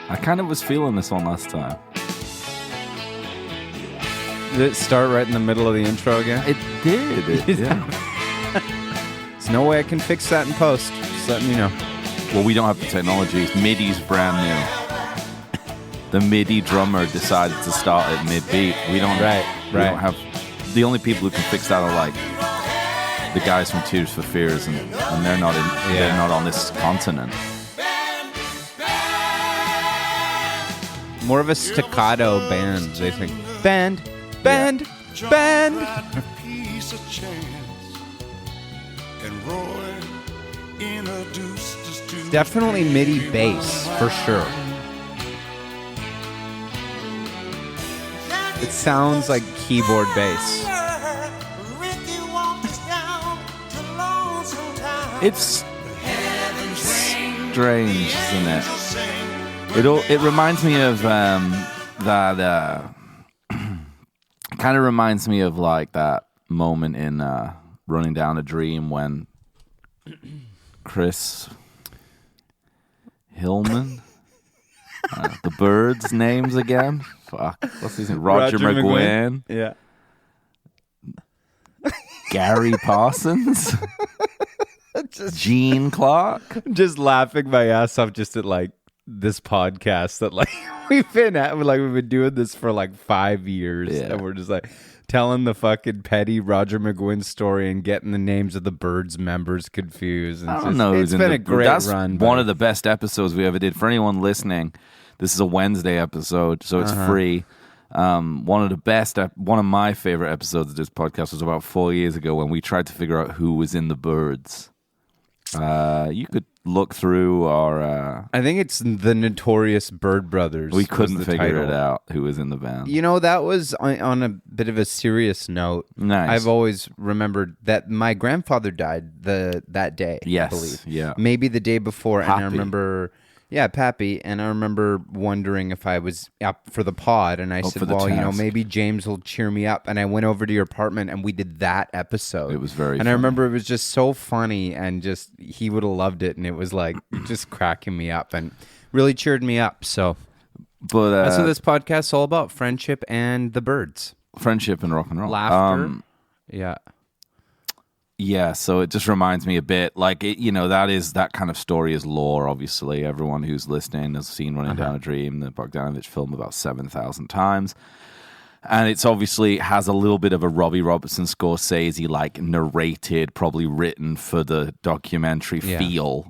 I kind of was feeling this one last time. Did it start right in the middle of the intro again? It did. Yeah. There's no way I can fix that in post. Just letting you know. Well, we don't have the technology. MIDI's brand new. The MIDI drummer decided to start at mid-beat. We don't don't have... The only people who can fix that are like the guys from Tears for Fears, and they're not they're not on this continent. More of a staccato band, they think. Band. Definitely MIDI bass, for sure. It sounds like keyboard bass. It's strange, isn't it? It reminds me of that. Kind of reminds me of like that moment in Running Down a Dream when Chris Hillman, the Birds' names again. Fuck, what's his name? Roger McGuinn. Yeah. Gary Parsons. Gene Clark. I'm just laughing my ass off just at like this podcast that like we've been doing this for like 5 years, and we're just like telling the fucking petty Roger McGuinn story and getting the names of the Birds members confused. And I don't know. It's been a great that's run. One of the best episodes we ever did. For anyone listening, this is a Wednesday episode, so it's free. One of my favorite episodes of this podcast was about 4 years ago when we tried to figure out who was in the Birds. You could look through our... I think it's the Notorious Bird Brothers. We couldn't figure it title. out who was in the band. You know, that was on a bit of a serious note. Nice. I've always remembered that my grandfather died that day. Yes, I believe. yeah. Maybe the day before. Pappy. And I remember... Yeah, Pappy. And I remember wondering if I was up for the pod. And I said, well, maybe James will cheer me up. And I went over to your apartment and we did that episode. It was very funny. I remember it was just so funny and just he would have loved it. And it was like just cracking me up and really cheered me up. So that's what this podcast is all about. Friendship and the Birds. Friendship and rock and roll. Laughter. Yeah. Yeah, so it just reminds me a bit, like, that kind of story is lore, obviously. Everyone who's listening has seen Running Down a Dream, the Bogdanovich film, about 7,000 times. And it's obviously has a little bit of a Robbie Robertson Scorsese, like, narrated, probably written for the documentary feel.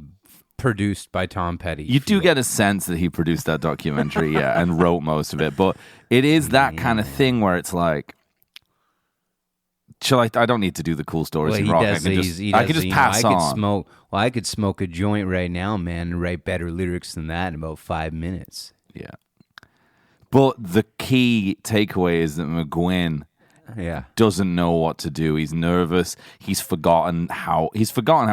Produced by Tom Petty. You do get a sense that he produced that documentary, and wrote most of it. But it is that kind of thing where it's like, I don't need to do the cool stories in rock. I can just pass on. I could smoke a joint right now, man, and write better lyrics than that in about 5 minutes. Yeah. But the key takeaway is that McGuinn doesn't know what to do. He's nervous. He's forgotten how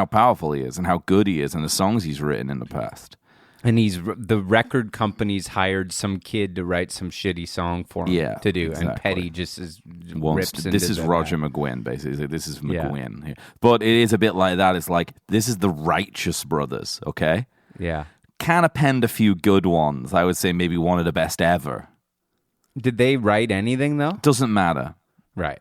powerful he is and how good he is and the songs he's written in the past. And the record company's hired some kid to write some shitty song for him to do. Exactly. And Petty just this is Roger McGuinn, basically. This is McGuinn. Yeah. But it is a bit like that. It's like, this is the Righteous Brothers, okay? Yeah. Kind of penned a few good ones. I would say maybe one of the best ever. Did they write anything, though? Doesn't matter. Right.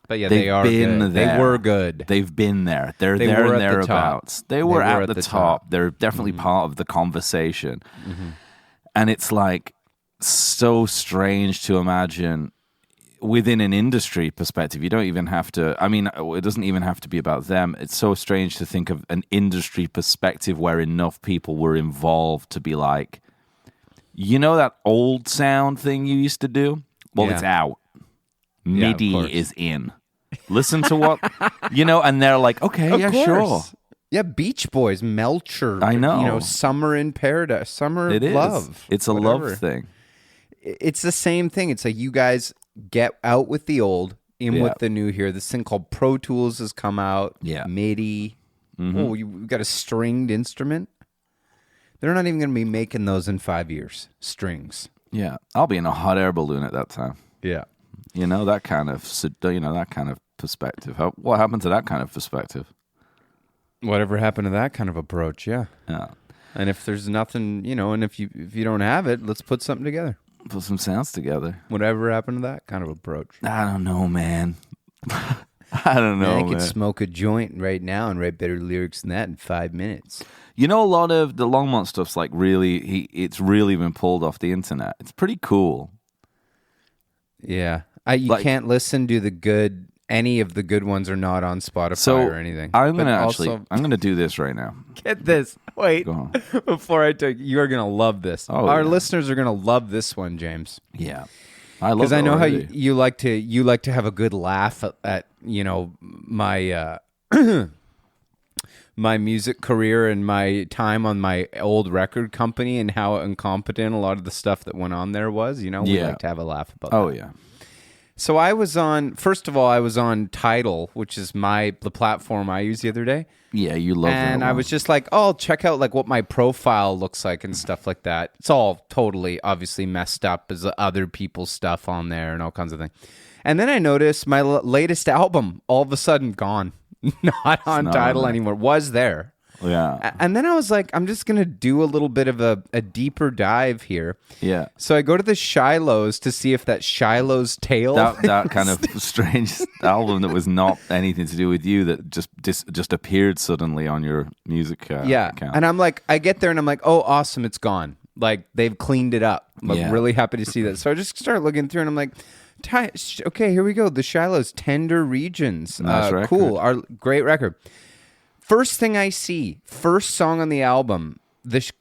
But yeah, they are good. They were good. They've been there. They're there and thereabouts. They were at the top. They're definitely part of the conversation. Mm-hmm. And it's like so strange to imagine within an industry perspective. You don't even have to, it doesn't even have to be about them. It's so strange to think of an industry perspective where enough people were involved to be like, that old sound thing you used to do? Well, it's out. MIDI is in. Listen to what, and they're like, okay, sure. Yeah, Beach Boys, Melcher. I know. Summer in Paradise, Summer of Love. It's a love thing. It's the same thing. It's like you guys get out with the old, in with the new here. This thing called Pro Tools has come out. Yeah. MIDI. Mm-hmm. Oh, you've got a stringed instrument? They're not even going to be making those in 5 years. Strings. Yeah. I'll be in a hot air balloon at that time. Yeah. That kind of perspective. What happened to that kind of perspective? Whatever happened to that kind of approach, yeah. Yeah. And if there's nothing, and if you don't have it, let's put something together. Put some sounds together. Whatever happened to that kind of approach? I don't know, man. I don't know, man. I could smoke a joint right now and write better lyrics than that in 5 minutes. A lot of the Longmont stuff's like it's really been pulled off the internet. It's pretty cool. Yeah. You can't listen to any of the good ones are not on Spotify or anything. I'm going to do this right now. Get this. Wait. Before I take you are going to love this. Our listeners are going to love this one, James. Yeah. I love it. Because I know how you like to have a good laugh at my my music career and my time on my old record company and how incompetent a lot of the stuff that went on there was. We like to have a laugh about that. Oh, yeah. So first of all, I was on Tidal, which is the platform I used the other day. Yeah, you love it. And I was just like, I'll check out like what my profile looks like and stuff like that. It's all totally obviously messed up as other people's stuff on there and all kinds of things. And then I noticed my latest album all of a sudden gone. Not on Tidal anymore. Was there. Yeah. And then I was like, I'm just going to do a little bit of a deeper dive here. Yeah. So I go to the Shiloh's to see if that Shiloh's Tale. That kind of strange album that was not anything to do with you that just appeared suddenly on your music account. And I'm like, I get there and I'm like, oh, awesome, it's gone. Like, they've cleaned it up. I'm really happy to see that. So I just start looking through and I'm like, okay, here we go. The Shiloh's Tender Regions. Nice cool. Our great record. First thing I see, first song on the album, the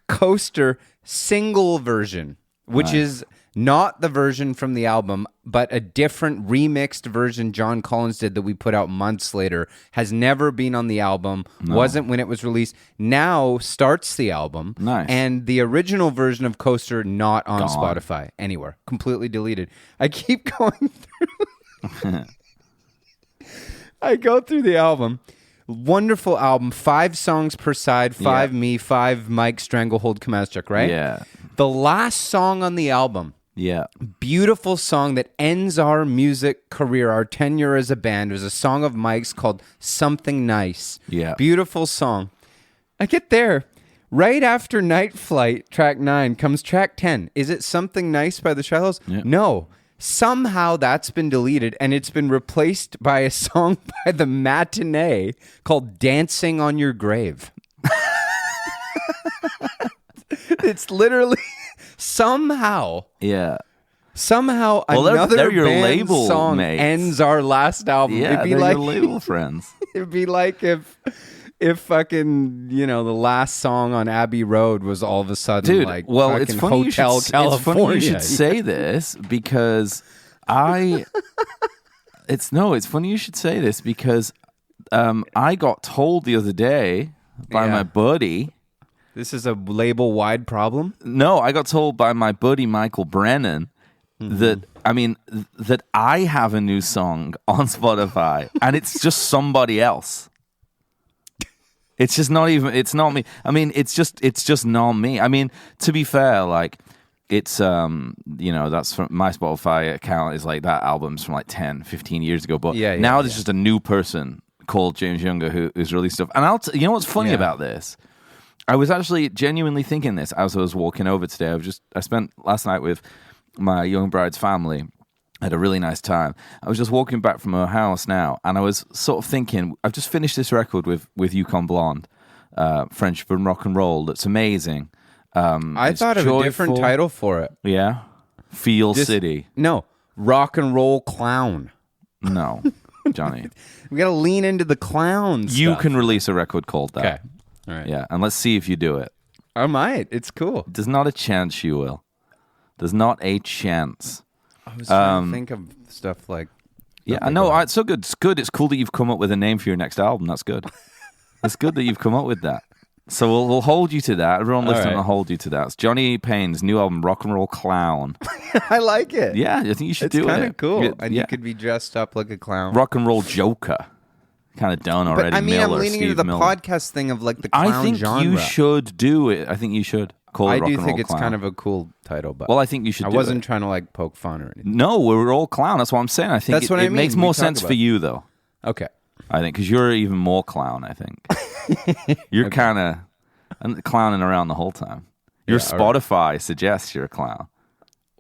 Coaster single version, which is not the version from the album, but a different remixed version John Collins did that we put out months later, has never been on the album, wasn't when it was released, now starts the album. Nice. And the original version of Coaster not on Spotify anywhere, completely deleted. I keep going through... I go through the album. Wonderful album. 5 songs per side. 5 me, 5 Mike Stranglehold Kamaszczyk, right? Yeah. The last song on the album. Yeah. Beautiful song that ends our music career, our tenure as a band. It was a song of Mike's called Something Nice. Yeah. Beautiful song. I get there. Right after Night Flight, track 9, comes track 10. Is it Something Nice by the Shiloh's? Yeah. No. Somehow that's been deleted and it's been replaced by a song by the Matinee called Dancing on Your Grave. It's literally somehow another they're your band's label song mates. Ends our last album. Yeah, they're your label friends. It'd be like if fucking, the last song on Abbey Road was all of a sudden it's funny you should say this because it's funny you should say this because I got told the other day by my buddy. This is a label-wide problem? No, I got told by my buddy Michael Brennan that I have a new song on Spotify and it's just somebody else. It's just not even. It's not me. I mean, it's just not me. I mean, to be fair, like it's that's from my Spotify account is like that album's from like 10, 15 years ago. But now there's just a new person called James Younger who's released stuff. And you know what's funny about this? I was actually genuinely thinking this as I was walking over today. I spent last night with my young bride's family. I had a really nice time. I was just walking back from her house now, and I was sort of thinking, I've just finished this record with Yukon Blonde, French for rock and roll. That's amazing. I thought of a different title for it. Yeah? City. No, Rock and Roll Clown. No, Johnny. We got to lean into the clown stuff. You can release a record called that. Okay. All right. Yeah, and let's see if you do it. I might. It's cool. There's not a chance you will. There's not a chance. I was trying to think of stuff like... Yeah, I know. It's so good. It's good. It's cool that you've come up with a name for your next album. That's good. It's good that you've come up with that. So we'll hold you to that. Everyone listening will hold you to that. It's Johnny Payne's new album, Rock and Roll Clown. I like it. Yeah, I think you should do it. It's kind of cool. And you could be dressed up like a clown. Rock and Roll Joker. Kind of done already. But, I'm leaning into the podcast thing of like the clown genre. I think you should do it. I think you should. I do think it's kind of a cool title, but I think you should. I wasn't trying to like poke fun or anything. No, we're all clown. That's what I'm saying. I think it makes more sense for you, though. Okay, I think because you're even more clown. I think. You're kind of clowning around the whole time. Your Spotify suggests you're a clown.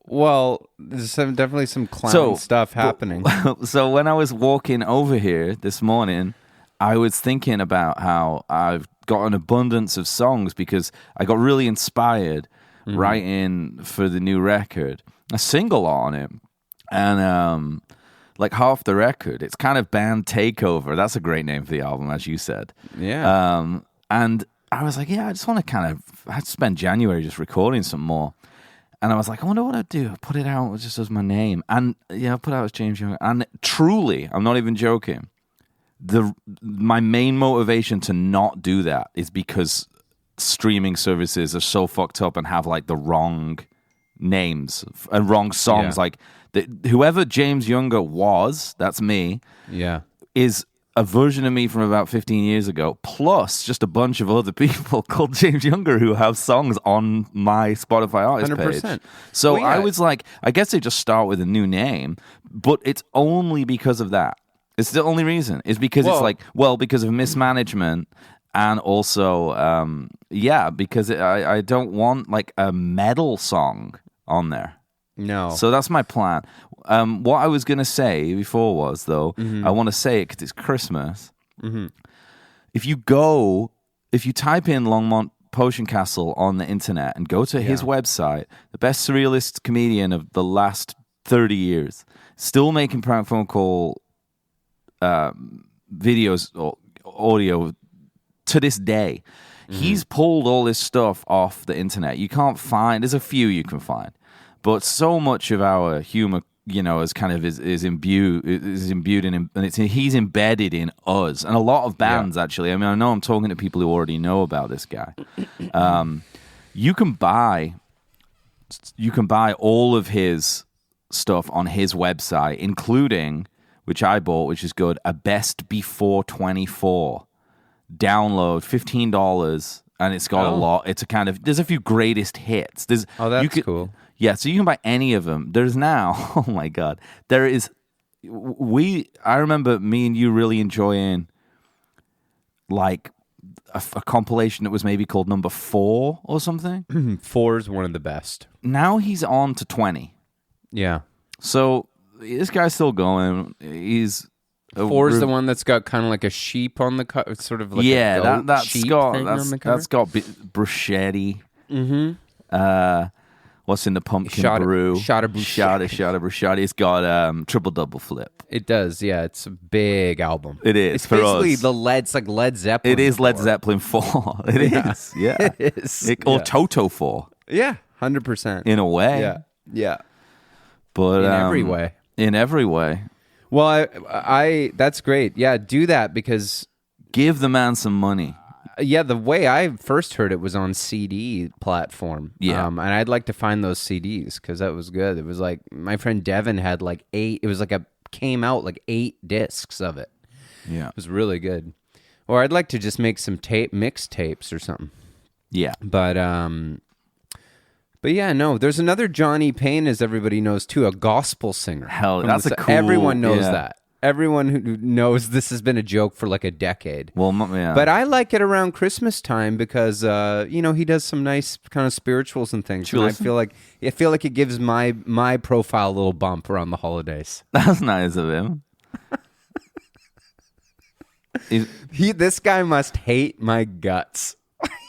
Well, there's definitely some clown stuff happening. So when I was walking over here this morning, I was thinking about how I've got an abundance of songs because I got really inspired writing for the new record. A single on it, and like half the record, it's kind of band takeover. That's a great name for the album, as you said. Yeah. And I was like, I just want to I'd spend January just recording some more. And I was like, I wonder what I'd do. I'd put it out just as my name. And I put it out as James Young. And truly, I'm not even joking, my main motivation to not do that is because streaming services are so fucked up and have like the wrong names and wrong songs. Like whoever James Younger was, that's me, is a version of me from about 15 years ago, plus just a bunch of other people called James Younger who have songs on my Spotify artist 100%. Page. So I was like, I guess they just start with a new name, but it's only because of that. It's the only reason. It's because it's like, because of mismanagement. And also, because I don't want like a metal song on there. No. So that's my plan. What I was going to say before was, though, I want to say it because it's Christmas. Mm-hmm. If you type in Longmont Potion Castle on the internet and go to his website, the best surrealist comedian of the last 30 years, still making prank phone call videos or audio to this day. He's pulled all this stuff off the internet. You can't find, there's a few you can find, but so much of our humor, is kind of is imbued in him, and he's embedded in us, and a lot of bands actually. I mean, I know I'm talking to people who already know about this guy. You can buy all of his stuff on his website, including, which I bought, which is good, a Best Before 24 download, $15, and it's got a lot. It's a kind of, there's a few greatest hits. That's cool. Yeah, so you can buy any of them. There's now, oh my God, I remember me and you really enjoying like a compilation that was maybe called Number 4 or something. 4 is one of the best. Now he's on to 20. Yeah. So this guy's still going. He's 4 is the one that's got kind of like a sheep on the cover, sort of like a goat that's sheep got thing on the cover. That's got bruschetti. What's in the pumpkin brew? Shot of bruschetti. It's got triple double flip. It does, yeah. It's a big album. It is. It's basically it's like Led Zeppelin. It is 4. Led Zeppelin 4. It is. Yeah. It is. Or Toto 4. Yeah, 100%. In a way. Yeah. But in every way. In every way. Well, I that's great. Yeah, do that because give the man some money. Yeah, the way I first heard it was on CD platform. Yeah. And I'd like to find those CDs because that was good. It was like, my friend Devin had like 8, it was like came out like 8 discs of it. Yeah. It was really good. Or I'd like to just make some mixtapes or something. Yeah. But yeah, no, there's another Johnny Payne, as everybody knows too, a gospel singer. Hell, that's a cool... Everyone knows that. Everyone who knows this has been a joke for like a decade. Well, yeah. But I like it around Christmas time because he does some nice kind of spirituals and things. And I feel like it gives my profile a little bump around the holidays. That's nice of him. This guy must hate my guts.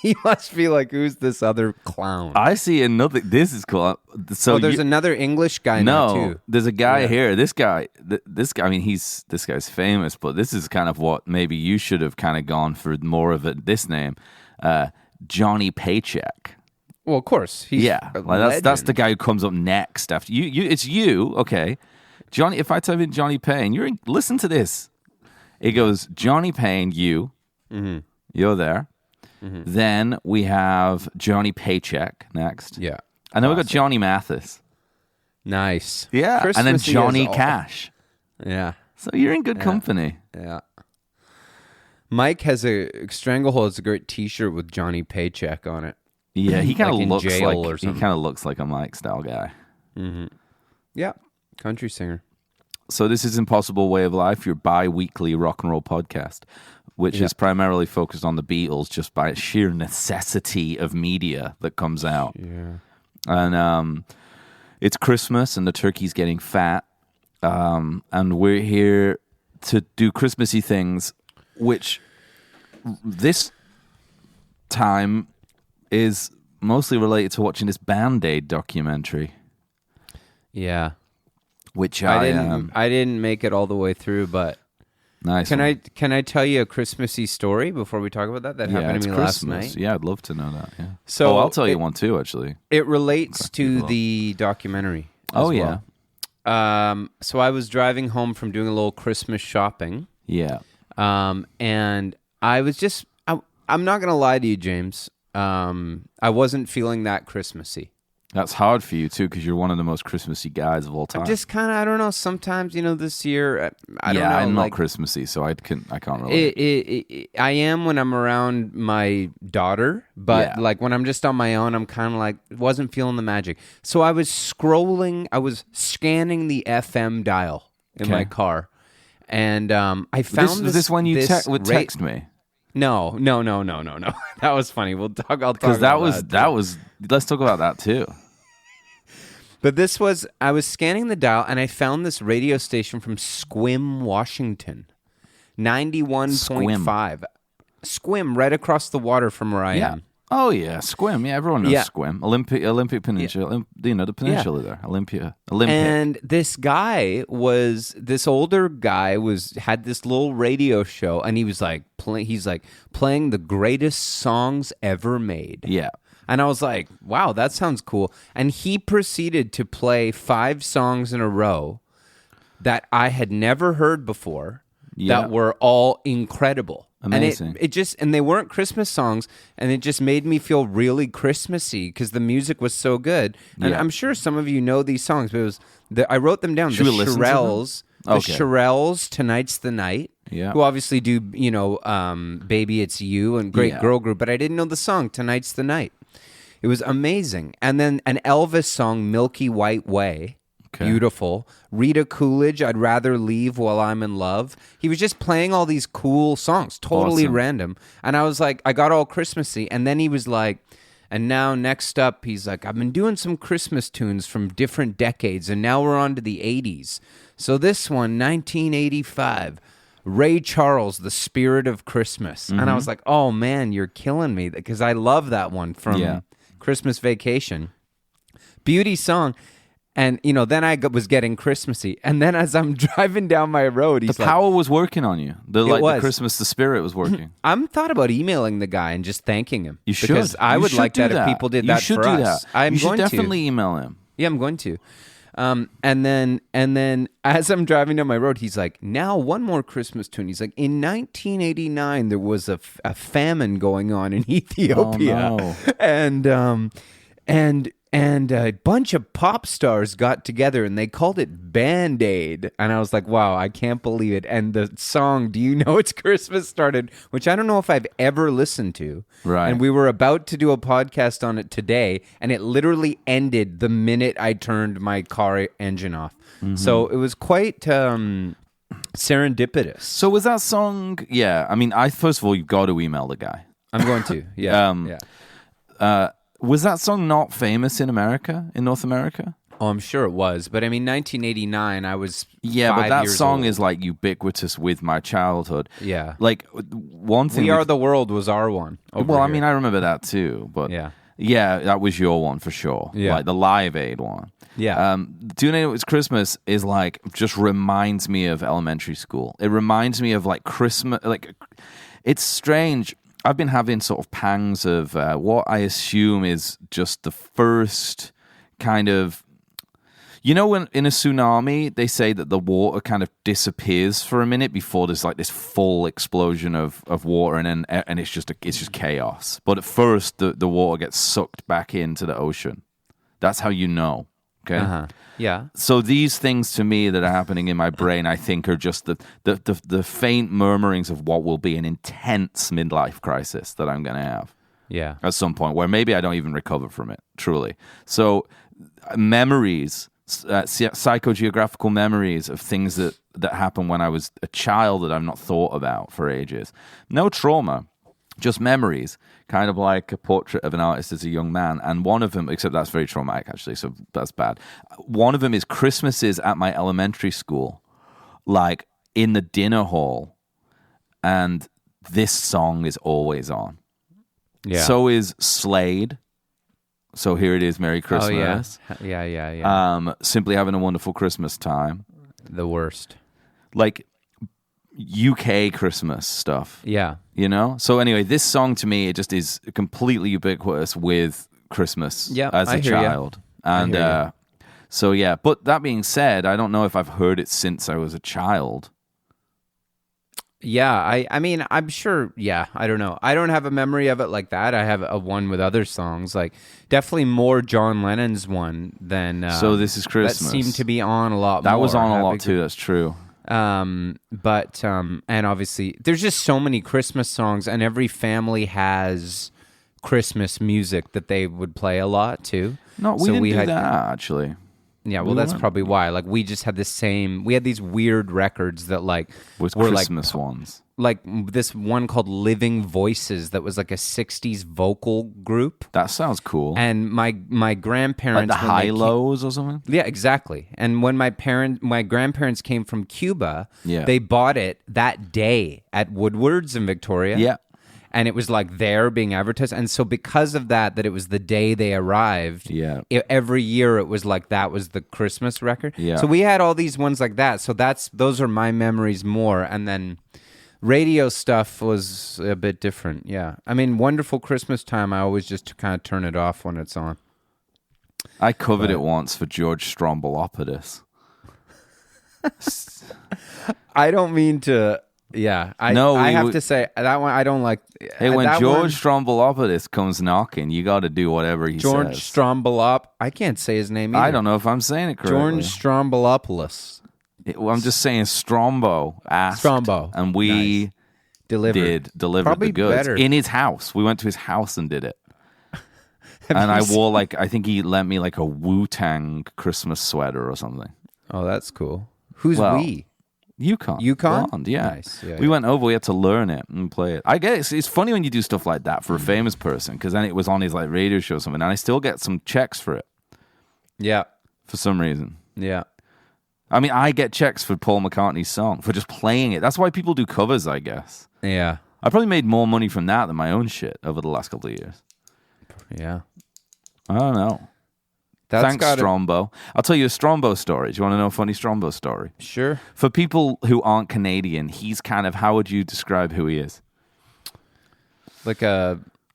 He must be like, who's this other clown? I see another. This is cool. So there's another English guy now too. There's a guy here. This guy. This guy. I mean, this guy's famous, but this is kind of what maybe you should have kind of gone for more of this name, Johnny Paycheck. Well, of course. That's the guy who comes up next after you. It's you. Okay, Johnny. If I type in Johnny Payne, listen to this. It goes Johnny Payne. You. Mm-hmm. You're there. Mm-hmm. Then we have Johnny Paycheck next. Yeah. And then we've got Johnny Mathis. Nice. Yeah. Christmassy, and then Johnny Cash. Yeah. So you're in good company. Yeah. Mike has Stranglehold has a great T-shirt with Johnny Paycheck on it. Yeah, he kind of like looks like a Mike style guy. Mm-hmm. Yeah. Country singer. So this is Impossible Way of Life, your bi-weekly rock and roll podcast. which is primarily focused on the Beatles just by sheer necessity of media that comes out. Yeah. And it's Christmas and the turkey's getting fat. And we're here to do Christmassy things, which this time is mostly related to watching this Band-Aid documentary. Yeah. Which I didn't make it all the way through, but nice. Can I tell you a Christmassy story before we talk about that happened to me last night? Yeah, I'd love to know that. Yeah. So I'll tell you one too. Actually, it relates to the documentary. Oh well. So I was driving home from doing a little Christmas shopping. Yeah. And I was just I'm not gonna lie to you, James. I wasn't feeling that Christmassy. That's hard for you, too, because you're one of the most Christmassy guys of all time. I'm just kind of, I don't know, sometimes, this year, I don't know. I'm not Christmassy, so I can't relate. I am when I'm around my daughter, but when I'm just on my own, I'm kind of wasn't feeling the magic. So I was scanning the FM dial in my car, and I found Was this when you would text me? No. That was funny. I'll talk about that was. Let's talk about that too. But I was scanning the dial and I found this radio station from Sequim, Washington, 91.5. Sequim, right across the water from where I am. Oh yeah, Sequim. Yeah, everyone knows Sequim. Olympic Peninsula. The peninsula there. Olympic. And this older guy had this little radio show, and he was playing the greatest songs ever made. Yeah. And I was like, wow, that sounds cool. And he proceeded to play 5 songs in a row that I had never heard before that were all incredible. Amazing. And they weren't Christmas songs, and it just made me feel really Christmassy because the music was so good. And I'm sure some of you know these songs, but I wrote them down. Should we listen to them? Shirelles, Tonight's the Night, who obviously do, Baby It's You and great girl group, but I didn't know the song Tonight's the Night. It was amazing. And then an Elvis song, Milky White Way. Okay. Beautiful. Rita Coolidge, I'd Rather Leave While I'm in Love. He was just playing all these cool songs, totally random. And I was like, I got all Christmassy. And then he was like, and now next up, he's like, I've been doing some Christmas tunes from different decades, and now we're on to the 80s. So this one, 1985, Ray Charles, The Spirit of Christmas. Mm-hmm. And I was like, oh man, you're killing me, because I love that one from Christmas Vacation. Beauty song. And, then I was getting Christmassy. And then as I'm driving down my road, he's the power was working on you. The Christmas, the spirit was working. I'm thought about emailing the guy and just thanking him. You should. Because I would like that if people did that for us. You should definitely email him. Yeah, I'm going to. And then as I'm driving down my road, he's like, now one more Christmas tune. He's like, in 1989, there was a famine going on in Ethiopia. Oh, no. And a bunch of pop stars got together and they called it Band-Aid. And I was like, wow, I can't believe it. And the song, Do You Know It's Christmas, started, which I don't know if I've ever listened to. Right. And we were about to do a podcast on it today, and it literally ended the minute I turned my car engine off. Mm-hmm. So it was quite serendipitous. So was that song, I mean, first of all, you've got to email the guy. I'm going to, Was that song not famous in North America? Oh, I'm sure it was. But I mean, 1989, I was 5 but that years song old. is like ubiquitous with my childhood. Yeah. Like one thing. We Are the World was our one. Well, I mean, I remember that too. But yeah, that was your one for sure. Yeah. Like the Live Aid one. Yeah. Do You Know It's Christmas is like, just reminds me of elementary school. It reminds me of like Christmas. Like, it's strange. I've been having sort of pangs of what I assume is just the first kind of, when in a tsunami they say that the water kind of disappears for a minute before there's like this full explosion of water, and it's just chaos. But at first the water gets sucked back into the ocean. That's how you know. Okay. Uh-huh. Yeah. So these things to me that are happening in my brain, I think, are just the faint murmurings of what will be an intense midlife crisis that I'm going to have. Yeah. At some point where maybe I don't even recover from it, truly. So memories psychogeographical memories of things that happened when I was a child that I've not thought about for ages. No trauma, just memories, kind of like a portrait of an artist as a young man. And one of them, except that's very traumatic actually, so that's bad. One of them is Christmases at my elementary school, like in the dinner hall, and this song is always on. Yeah. So is Slade. So here it is, Merry Christmas. Oh, yeah. Simply Having a Wonderful Christmas Time. The worst. Like UK Christmas stuff. Yeah. You know? So anyway, this song to me, it just is completely ubiquitous with Christmas as a child. And so yeah, but that being said, I don't know if I've heard it since I was a child. Yeah, I mean, I'm sure, I don't know. I don't have a memory of it like that. I have a one with other songs, like definitely more John Lennon's one than... So This Is Christmas. That seemed to be on a lot more. That was on a lot too, that's true. And obviously, there's just so many Christmas songs, and every family has Christmas music that they would play a lot too. No, we didn't do that, actually. Yeah, well, that's probably why. Like, we just had we had these weird records that, like, were Christmas ones. Like, this one called Living Voices that was, like, a 60s vocal group. That sounds cool. And my grandparents... Like the High-Lows or something? Yeah, exactly. And when my grandparents came from Cuba, they bought it that day at Woodward's in Victoria. Yeah. And it was like there being advertised. And so because of that it was the day they arrived, every year it was like that was the Christmas record. Yeah. So we had all these ones like that. So those are my memories more. And then radio stuff was a bit different. Yeah. I mean, Wonderful Christmas Time, I always just kind of turn it off when it's on. I covered it once for George Strombolopoulos. I don't mean to... Yeah, I have to say that one I don't like. Hey, when George Strombolopoulos comes knocking, you got to do whatever he says. George Strombolop. I can't say his name either. I don't know if I'm saying it correctly. George Strombolopoulos. I'm just saying Strombo asked. Strombo. And we delivered Probably the goods. Better. In his house. We went to his house and did it. And I wore I think he lent me like a Wu-Tang Christmas sweater or something. Oh, that's cool. Who's we? Yukon? Blonde, yeah. Nice. We went over, we had to learn it and play it. I guess it's funny when you do stuff like that for a famous person, because then it was on his like radio show or something, and I still get some checks for it. Yeah. For some reason. Yeah. I mean, I get checks for Paul McCartney's song, for just playing it. That's why people do covers, I guess. Yeah. I probably made more money from that than my own shit over the last couple of years. Yeah. I don't know. Thanks, Strombo. I'll tell you a Strombo story. Do you want to know a funny Strombo story? Sure. For people who aren't Canadian, he's kind of, how would you describe who he is?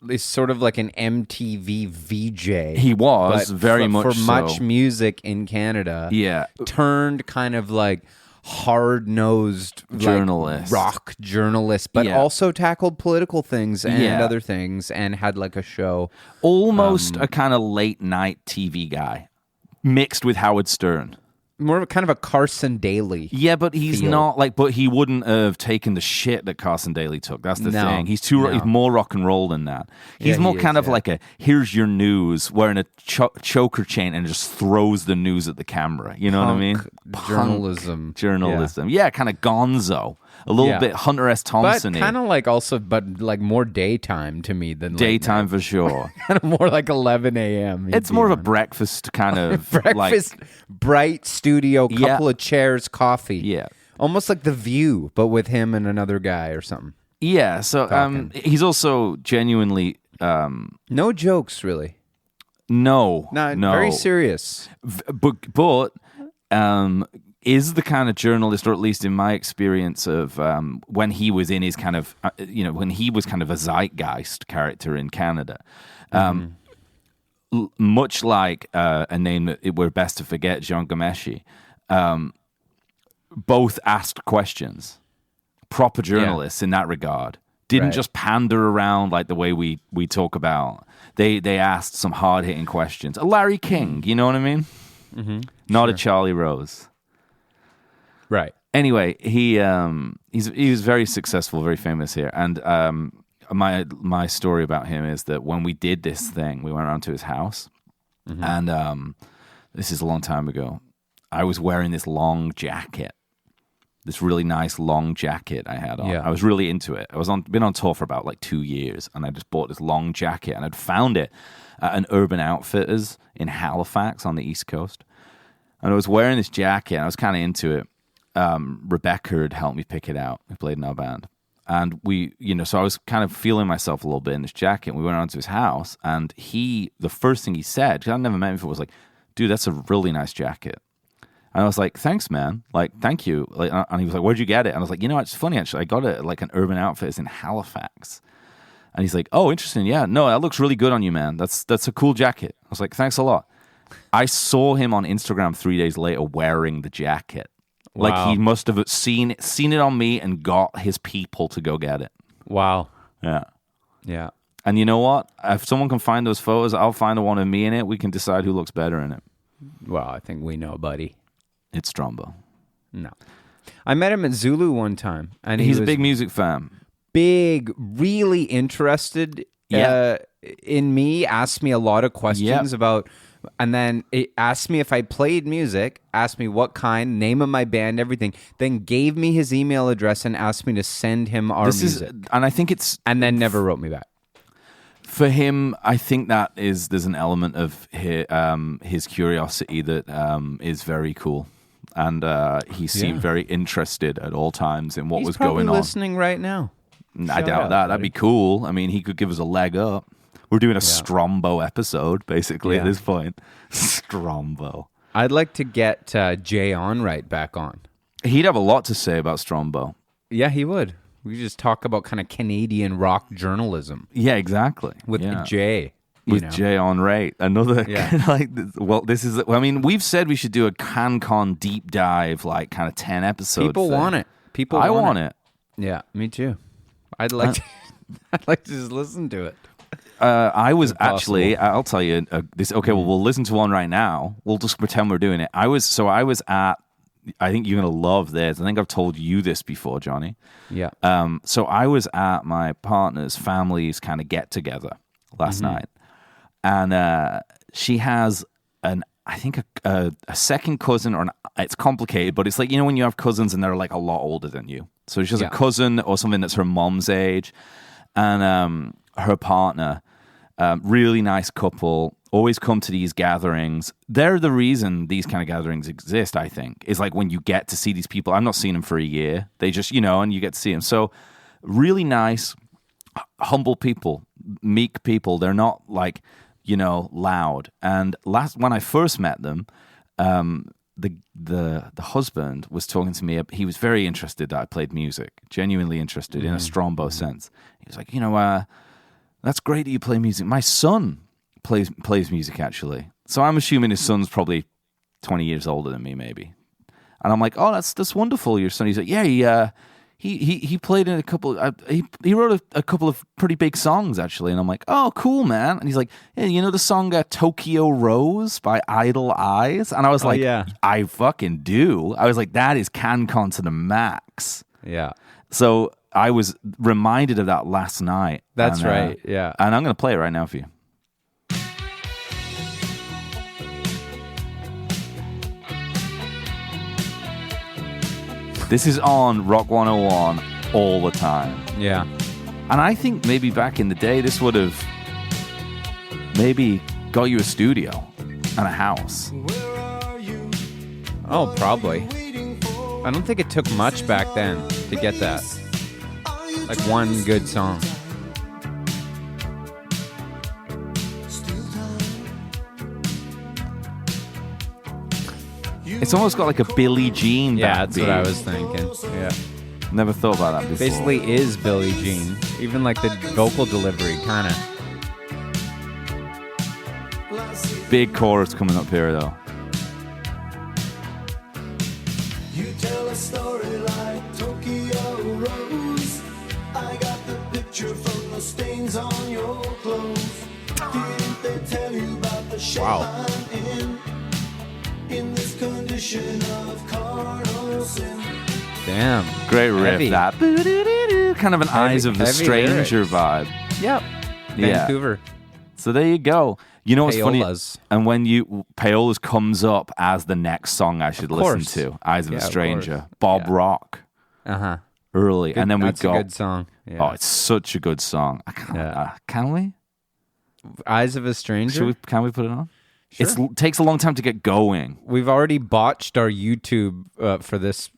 He's sort of like an MTV VJ. He was, very much for much music in Canada. Yeah. Turned kind of like hard-nosed journalist, rock journalist, but also tackled political things and other things, and had like a show. Almost a kind of late-night TV guy, mixed with Howard Stern. More of a kind of a Carson Daly. Yeah, but he's not like. But he wouldn't have taken the shit that Carson Daly took. That's the thing. He's more rock and roll than that. He's more kind of like a here's your news, wearing a choker chain and just throws the news at the camera. You know what I mean? Journalism. Yeah, kind of Gonzo. A little bit Hunter S. Thompson-y. But kind of like but like more daytime to me than daytime for sure. Kind of more like 11 a.m. It's more of a breakfast kind of breakfast, bright studio, couple of chairs, coffee. Yeah, almost like The View, but with him and another guy or something. Yeah, so he's also genuinely no jokes really. No, very serious. But is the kind of journalist, or at least in my experience of when he was in his kind of, when he was kind of a zeitgeist character in Canada, much like a name that we're best to forget, Jean Ghomeshi, both asked questions. Proper journalists in that regard. Didn't just pander around like the way we talk about. They asked some hard-hitting questions. A Larry King, you know what I mean? Mm-hmm. Not a Charlie Rose. Right. Anyway, he was very successful, very famous here, and my story about him is that when we did this thing, we went around to his house, and this is a long time ago. I was wearing this long jacket. This really nice long jacket I had on. Yeah. I was really into it. Been on tour for about like 2 years, and I just bought this long jacket, and I'd found it at an Urban Outfitters in Halifax on the East Coast. And I was wearing this jacket, and I was kind of into it. Rebecca had helped me pick it out, who played in our band. And so I was kind of feeling myself a little bit in this jacket. And we went around to his house, and the first thing he said, because I'd never met him before, was like, dude, that's a really nice jacket. And I was like, thanks, man. Like, thank you. Like, and he was like, where'd you get it? And I was like, it's funny, actually. I got it at like an Urban Outfitters in Halifax. And he's like, oh, interesting. Yeah, no, that looks really good on you, man. That's a cool jacket. I was like, thanks a lot. I saw him on Instagram 3 days later wearing the jacket. Wow. Like, he must have seen it on me and got his people to go get it. Wow. Yeah. Yeah. And you know what? If someone can find those photos, I'll find the one of me in it. We can decide who looks better in it. Well, I think we know, buddy. It's Strombo. No. I met him at Zulu one time. And he's a big music fan. Big, really interested in me, asked me a lot of questions about, and then it asked me if I played music, asked me what kind, name of my band, everything, then gave me his email address and asked me to send him our music. And I think it's... And then never wrote me back. For him, I think there's an element of his curiosity that is very cool. And he seemed very interested at all times in what was going on. He's probably listening right now. I doubt that. That'd be cool. I mean, he could give us a leg up. We're doing a Strombo episode, basically, at this point. Strombo. I'd like to get Jay Onright back on. He'd have a lot to say about Strombo. Yeah, he would. We just talk about kind of Canadian rock journalism. Yeah, exactly. With Jay. With Jay Onright. Another, this is, I mean, we've said we should do a CanCon deep dive, like kind of 10 episodes. People want it. I want it. Yeah, me too. I'd like to just listen to it. I was actually, I'll tell you this. Okay, well, we'll listen to one right now. We'll just pretend we're doing it. I was at, I think you're going to love this. I think I've told you this before, Johnny. Yeah. So I was at my partner's family's kind of get together last night. And she has I think a second cousin, it's complicated, but it's like, when you have cousins and they're like a lot older than you. So she has a cousin or something that's her mom's age. And her partner, really nice couple, always come to these gatherings. They're the reason these kind of gatherings exist, I think, is like when you get to see these people. I've not seen them for a year. They just, and you get to see them. So really nice, humble people, meek people. They're not like, loud. And when I first met them, the husband was talking to me. He was very interested that I played music, genuinely interested in a Strombo sense. He was like, that's great that you play music. My son plays music, actually. So I'm assuming his son's probably 20 years older than me, maybe. And I'm like, oh, that's wonderful, your son. He's like, yeah, he played in a couple. He wrote a couple of pretty big songs, actually. And I'm like, oh, cool, man. And he's like, yeah, the song Tokyo Rose by Idle Eyes? And I was like, I fucking do. I was like, that is CanCon to the max. Yeah. So I was reminded of that last night. That's right, yeah. And I'm going to play it right now for you. This is on Rock 101 all the time. Yeah. And I think maybe back in the day, this would have maybe got you a studio and a house. Oh, probably. I don't think it took much back then to get that. Like one good song. It's almost got like a Billie Jean. Yeah, that's what I was thinking. Yeah. Never thought about that before. Basically is Billie Jean. Even like the vocal delivery, kind of. Big chorus coming up here, though. You tell a story like Tokyo Rose. I got the picture from the stains on your clothes. Didn't they tell you about the shape I'm in this condition of carnal sin? Damn. Great riff, heavy. that. Kind of an Eyes of the Stranger lyrics. vibe. Yep. Yeah. Vancouver. So there you go. You know what's Payolas. funny? And when Payolas comes up as the next song I should listen to, Eyes of a Stranger, Bob Rock. Uh-huh. Early. And then we That's got... a good song. Yeah. Oh, it's such a good song. Can we? Eyes of a Stranger? Can we put it on? Sure. It takes a long time to get going. We've already botched our YouTube for this.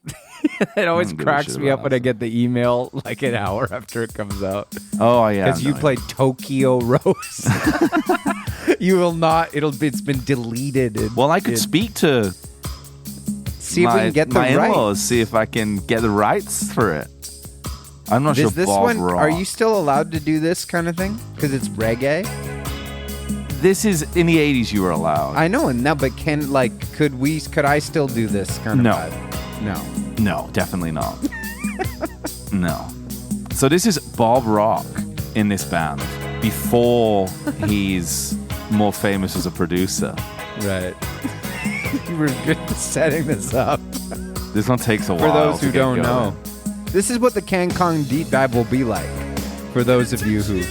It always cracks me up when I get the email like an hour after it comes out. Oh, yeah. Because you played Tokyo Rose. You will not. It's been deleted. Well, I could speak to see if we can get the in-laws, rights. see if I can get the rights for it. I'm not sure. This Bob one, Rock. are you still allowed to do this kind of thing? Because it's reggae. This is in the 80s. You were allowed. I know, and now, but could I still do this kind of vibe? No, definitely not. No. So this is Bob Rock in this band before he's more famous as a producer. Right. You were good at setting this up. This one takes a while. For those who to get don't going. know, this is what the CanCon deep dive will be like. For those of you who.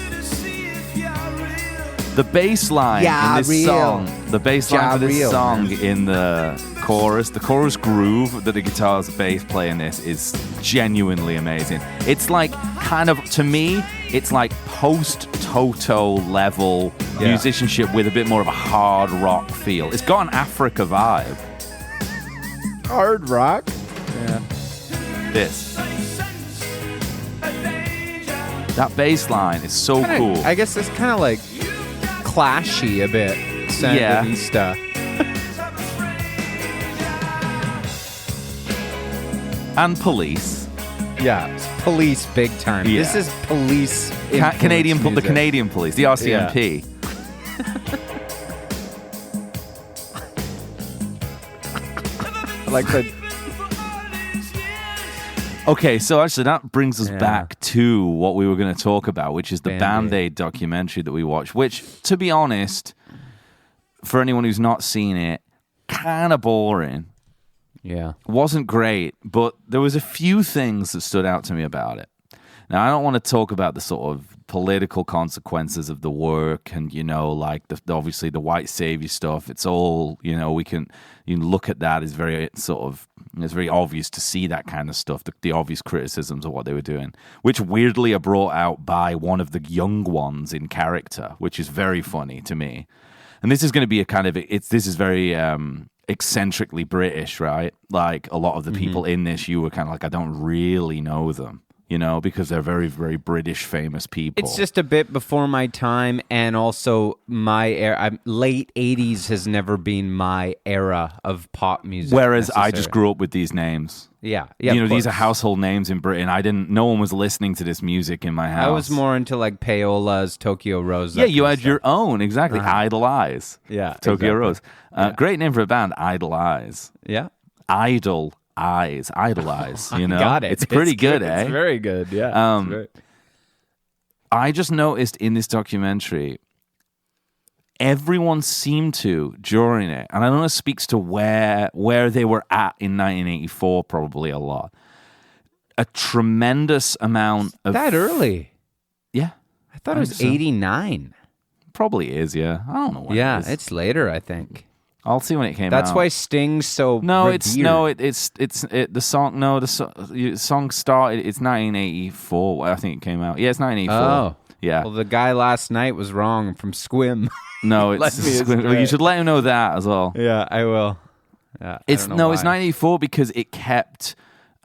The bass line in this song, the bass line for this song in the chorus groove that the guitars and bass play in this is genuinely amazing. It's like kind of, to me, it's like post-Toto level musicianship with a bit more of a hard rock feel. It's got an Africa vibe. Hard rock? Yeah. This. That bass line is so cool. I guess it's kind of like clashy a bit. Sandinista. And Police. Yeah, Police big time. Yeah. This is Police. Canadian, the music. Canadian Police, the RCMP. Like the. Okay, so actually that brings us back to what we were going to talk about, which is the Band-Aid documentary that we watched, which, to be honest, for anyone who's not seen it, kind of boring. Yeah. Wasn't great, but there was a few things that stood out to me about it. Now, I don't want to talk about the sort of political consequences of the work and, like obviously the white savior stuff. It's all, you can look at that as very it's very obvious to see that kind of stuff, the obvious criticisms of what they were doing, which weirdly are brought out by one of the young ones in character, which is very funny to me. And this is going to be a kind of, this is very eccentrically British, right? Like a lot of the people in this, you were kind of like, I don't really know them. Because they're very, very British famous people. It's just a bit before my time, and also my era. Late 80s has never been my era of pop music. Whereas I just grew up with these names. Yeah. These are household names in Britain. No one was listening to this music in my house. I was more into like Payolas, Tokyo Rose. Yeah, you had your own, exactly. Idolize. Yeah. Tokyo Rose. Great name for a band, Idolize. Yeah. Idolize, Got it. It's pretty good, eh? It's very good, yeah. I just noticed in this documentary, everyone seemed to, during it, and I know it speaks to where they were at in 1984 probably a lot, a tremendous amount of... That early? Yeah. I thought it was 89. Probably is, yeah. I don't know when it is. It's later, I think. I'll see when it came out. That's why Sting's so the song started. It's 1984. I think it came out. Yeah, it's 1984. Oh, yeah. Well, the guy last night was wrong from Squim. No, it's you should let him know that as well. Yeah, I will. Yeah, it's 1984 because it kept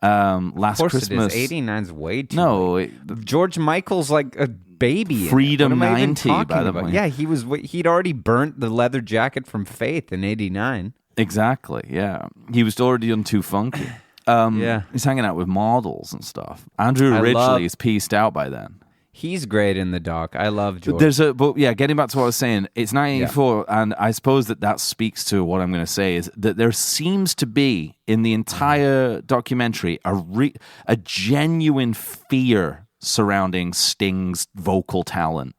Last of course Christmas. It is. 89's way too. No, George Michael's like a baby. Freedom 90, by the way. Yeah, he'd already burnt the leather jacket from Faith in 89. Exactly, yeah. He was already on Too Funky. He's hanging out with models and stuff. Andrew Ridgely is pieced out by then. He's great in the doc. I love George. Getting back to what I was saying, it's 1984, and I suppose that speaks to what I'm going to say, is that there seems to be, in the entire documentary, a genuine fear surrounding Sting's vocal talent.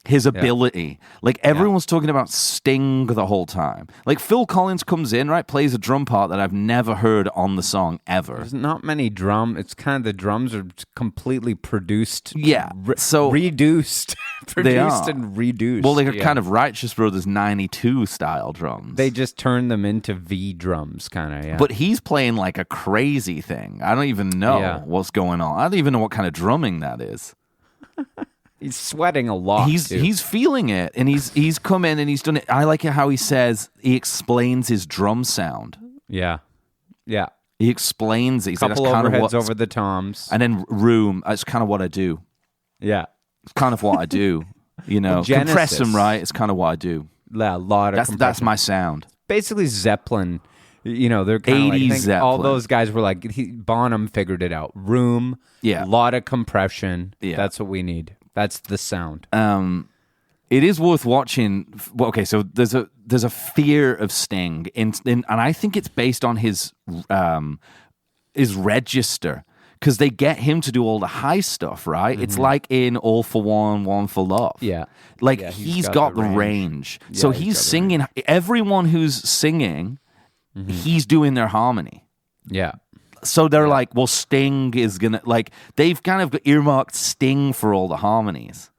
His ability. Like, everyone's talking about Sting the whole time. Like, Phil Collins comes in, right, plays a drum part that I've never heard on the song ever. There's not many drum. It's kind of the drums are completely produced. Yeah. Reduced produced and reduced. Well, they're kind of Righteous Brothers 92 style drums. They just turned them into V drums, kind of, yeah. But he's playing like a crazy thing. I don't even know what's going on. I don't even know what kind of drumming that is. He's sweating a lot. He's feeling it, and he's come in and he's done it. I like it how he says he explains his drum sound. Yeah. Yeah. He explains it. He's couple like, overheads over the toms. And then room. That's kind of what I do. Yeah. It's kind of what I do. You know, compress them right. It's kind of what I do. Yeah, a lot of that's my sound. Basically Zeppelin. You know, they're kind of 80s like, Zeppelin. All those guys were like, Bonham figured it out. Room. Yeah. A lot of compression. Yeah. That's what we need. That's the sound. It is worth watching. Well, okay, so there's a fear of Sting, and I think it's based on his register, because they get him to do all the high stuff, right? It's like in All for One, One for Love. Yeah, like he's got the range. Yeah, so he's singing. Everyone who's singing, he's doing their harmony. Yeah. So they're like, well, Sting is gonna they've kind of earmarked Sting for all the harmonies.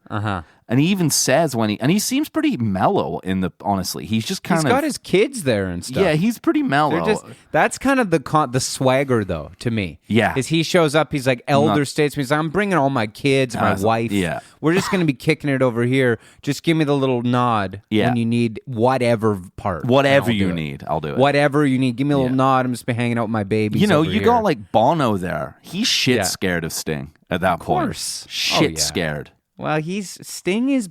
And he even says he seems pretty mellow honestly. He's just kind of... He's got his kids there and stuff. Yeah, he's pretty mellow. That's kind of the swagger, though, to me. Yeah. Is he shows up, he's like elder statesman. He's like, I'm bringing all my kids, my wife. Yeah. We're just going to be kicking it over here. Just give me the little nod when you need whatever part. Whatever you need, I'll do it. Whatever you need. Give me a little nod. I'm just be hanging out with my babies. You know, you got like Bono there. He's scared of Sting at that point. Of course. Scared. Well, Sting is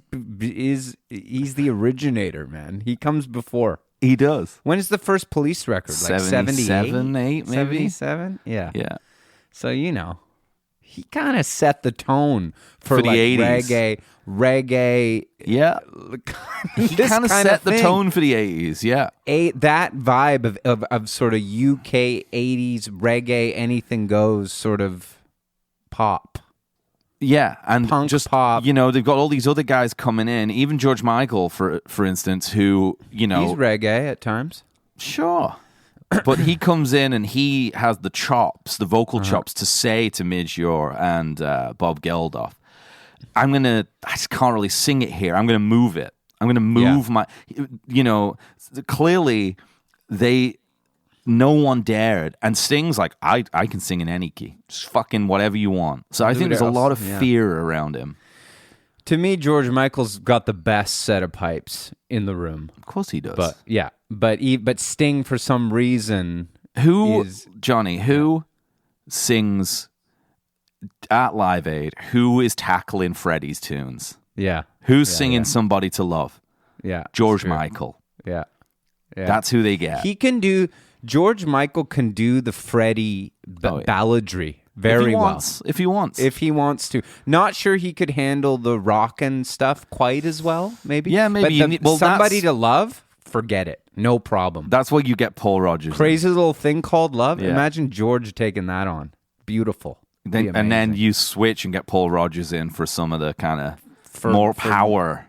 he's the originator, man. He comes before. He does. When is the first Police record? Like 77, 8 maybe? 77? Yeah. Yeah. So, you know, he kind of set the tone for the like 80s. Reggae. Yeah. He kind of set the tone for the 80s, yeah. That vibe of sort of UK 80s reggae, anything goes sort of pop. Yeah, and punk just pop. You know, they've got all these other guys coming in. Even George Michael, for instance, who he's reggae at times. Sure, but he comes in and he has the chops, the vocal chops, to say to Midge Ure and Bob Geldof, I just can't really sing it here. I'm gonna move it. I'm gonna move my. Clearly no one dared. And Sting's like, I can sing in any key. Just fucking whatever you want. So I think there's a lot of fear around him. To me, George Michael's got the best set of pipes in the room. Of course he does. But Sting, for some reason... Who sings at Live Aid? Who is tackling Freddie's tunes? Yeah. Who's singing Somebody to Love? Yeah. George Michael. Yeah. That's who they get. George Michael can do the Freddie balladry very well. If he wants. If he wants to. Not sure he could handle the rockin' stuff quite as well, maybe. Yeah, maybe. But Somebody to Love, forget it. No problem. That's what you get Paul Rogers. Crazy little thing called Love. Yeah. Imagine George taking that on. Beautiful. And then you switch and get Paul Rogers in for some of the kind of more power.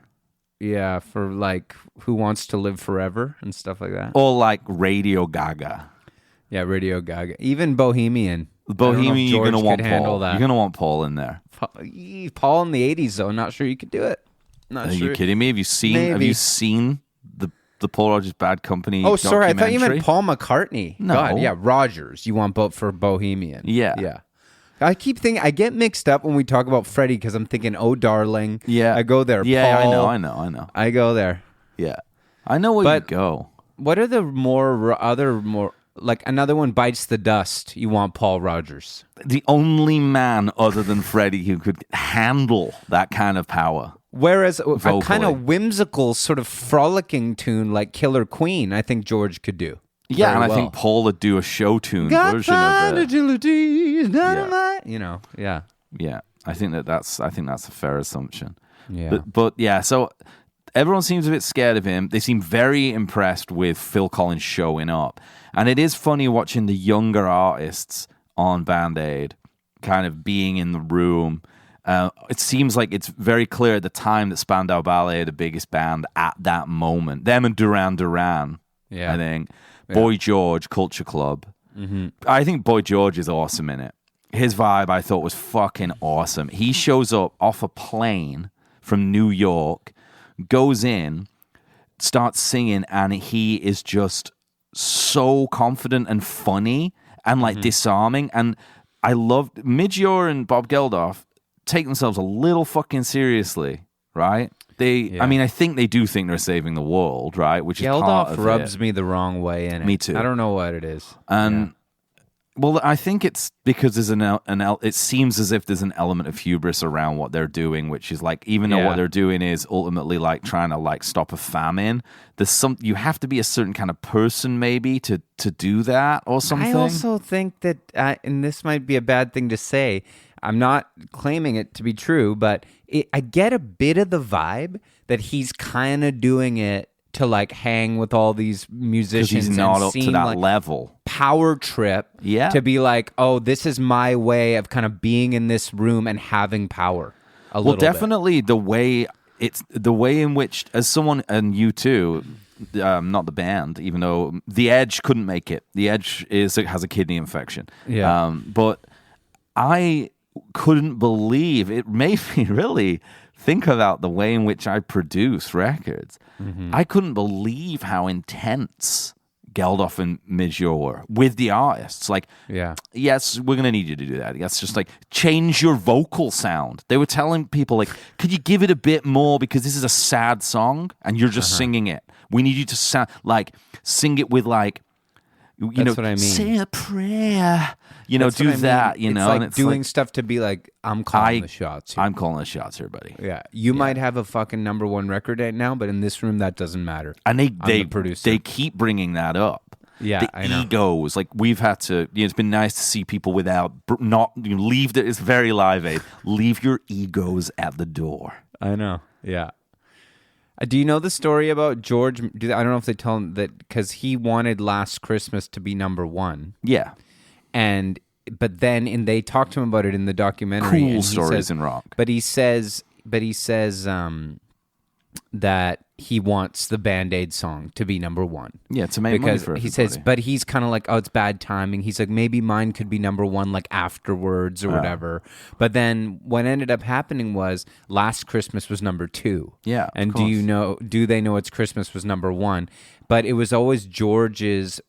Yeah, for like Who Wants to Live Forever and stuff like that. Or like Radio Gaga. Yeah, Radio Gaga. Even Bohemian. Bohemian, you're going to want Paul. That. You're going to want Paul in there. Paul in the 80s, though. Not sure you could do it. Are you kidding me? Have you seen the Paul Rogers Bad Company Oh, sorry. I thought you meant Paul McCartney. No. God, yeah, Rogers. You want both for Bohemian. Yeah. Yeah. I keep thinking, I get mixed up when we talk about Freddie because I'm thinking, oh, darling. Yeah. I go there. Yeah, Paul, I know. I go there. Yeah. I know where you go. What are the more, like another one bites the dust? You want Paul Rogers. The only man other than Freddie who could handle that kind of power. Whereas vocally. A kind of whimsical, sort of frolicking tune like Killer Queen, I think George could do. Yeah, and I think Paul would do a show tune version of it. Yeah. I think that's a fair assumption. Yeah. But yeah, so everyone seems a bit scared of him. They seem very impressed with Phil Collins showing up. And it is funny watching the younger artists on Band Aid kind of being in the room. It seems like it's very clear at the time that Spandau Ballet are the biggest band at that moment. Them and Duran Duran, I think. Yeah. Boy George, Culture Club. Mm-hmm. I think Boy George is awesome in it. His vibe, I thought, was fucking awesome. He shows up off a plane from New York, goes in, starts singing, and he is just so confident and funny and like disarming. And I loved Midge and Bob Geldof take themselves a little fucking seriously, right? I mean, I think they do think they're saving the world, right? Which is part of rubs it. me the wrong way in it. Me too. I don't know what it is. And well, I think it's because there's it seems as if there's an element of hubris around what they're doing, which is like, even though what they're doing is ultimately like trying to like stop a famine, you have to be a certain kind of person maybe to do that or something. I also think that, and this might be a bad thing to say, I'm not claiming it to be true, but I get a bit of the vibe that he's kind of doing it to like hang with all these musicians. He's not and up to that like level. Power trip. Yeah. To be like, oh, this is my way of kind of being in this room and having power. Well, definitely the way in which, as someone, and you too, not the band, even though The Edge couldn't make it. The Edge has a kidney infection. Yeah. But I couldn't believe, it made me really think about the way in which I produce records. I couldn't believe how intense Geldof and Midge were with the artists. Like, yes, we're going to need you to do that. That's just like, change your vocal sound. They were telling people, like, could you give it a bit more because this is a sad song and you're just singing it. We need you to sing it with like, That's what I mean. Say a prayer. Do that. It's like, and it's doing stuff to be like, I'm calling the shots here. I'm calling the shots here, buddy. Yeah, you might have a fucking number one record right now, but in this room, that doesn't matter. And they keep bringing that up. Yeah, I know. Egos, like we've had to. It's been nice to see people without leave. It's very Live Aid. Leave your egos at the door. I know. Yeah. Do you know the story about George? I don't know if they tell him that because he wanted Last Christmas to be number one. Yeah. But then they talked to him about it in the documentary. Cool stories in rock. But he says that he wants the Band-Aid song to be number one. Yeah, to make money for everybody. He says, but he's kind of like, oh, it's bad timing. He's like, maybe mine could be number one like afterwards or whatever. But then what ended up happening was Last Christmas was number two. Yeah, and do they know It's Christmas was number one? But it was always George's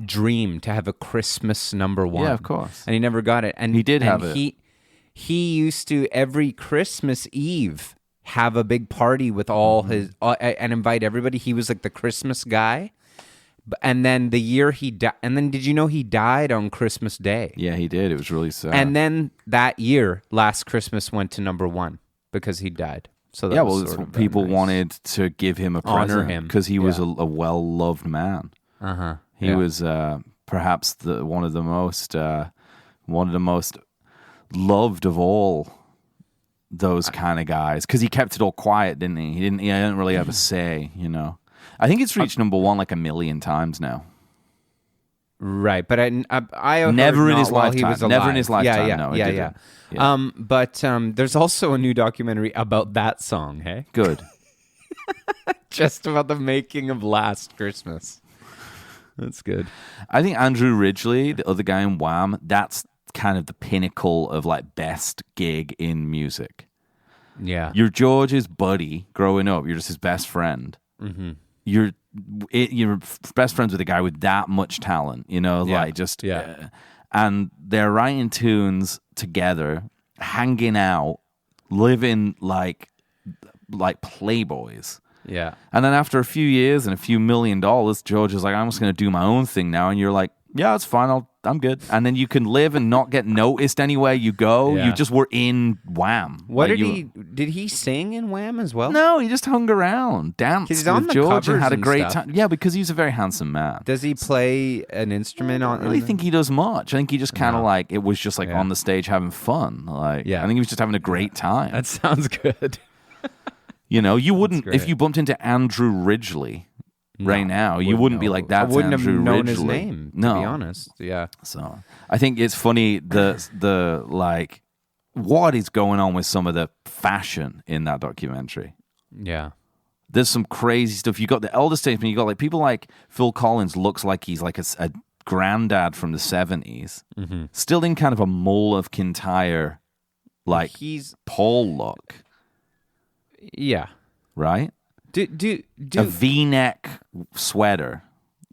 dream to have a Christmas number one. Yeah, of course. And he never got it. And he did have it. He used to every Christmas Eve have a big party with all his and invite everybody. He was like the Christmas guy. And then the year he died, and then did you know he died on Christmas Day? Yeah, he did. It was really sad. And then that year, Last Christmas went to number one because he died. So that was sort of people nice. wanted to give him a present, honor him because he was a well-loved man. He was perhaps one of the most loved of all those kind of guys, because he kept it all quiet, didn't he? He didn't really have a say, I think it's reached number one like 1 million times now. Right, but I never in his while lifetime. He was alive. Never in his lifetime. Yeah. No, it didn't. Yeah. But there's also a new documentary about that song. Hey, good. Just about the making of Last Christmas. That's good. I think Andrew Ridgeley, the other guy in Wham, that's kind of the pinnacle of like best gig in music. Yeah, you're George's buddy growing up. You're just his best friend. Mm-hmm. You're best friends with a guy with that much talent. And they're writing tunes together, hanging out, living like playboys. Yeah. And then after a few years and a few $1 million, George is like, I'm just going to do my own thing now. And you're like, yeah, it's fine. I'm good. And then you can live and not get noticed anywhere you go. Yeah. You just were in Wham. Did he sing in Wham as well? No, he just hung around, danced with George and had a great time. Yeah, because he's a very handsome man. Does he play an instrument on? I don't really think he does much. I think he just kind of it was just on the stage having fun. I think he was just having a great time. That sounds good. You wouldn't, if you bumped into Andrew Ridgeley right now, you wouldn't be like, that's Andrew Ridgeley. I wouldn't have known his name, to be honest. Yeah. So I think it's funny, what is going on with some of the fashion in that documentary. Yeah. There's some crazy stuff. You got the elder statesman, you got people like Phil Collins looks like he's like a granddad from the 70s, still in kind of a Mull of Kintyre, he's Paul look. Yeah. right? Do A V-neck sweater.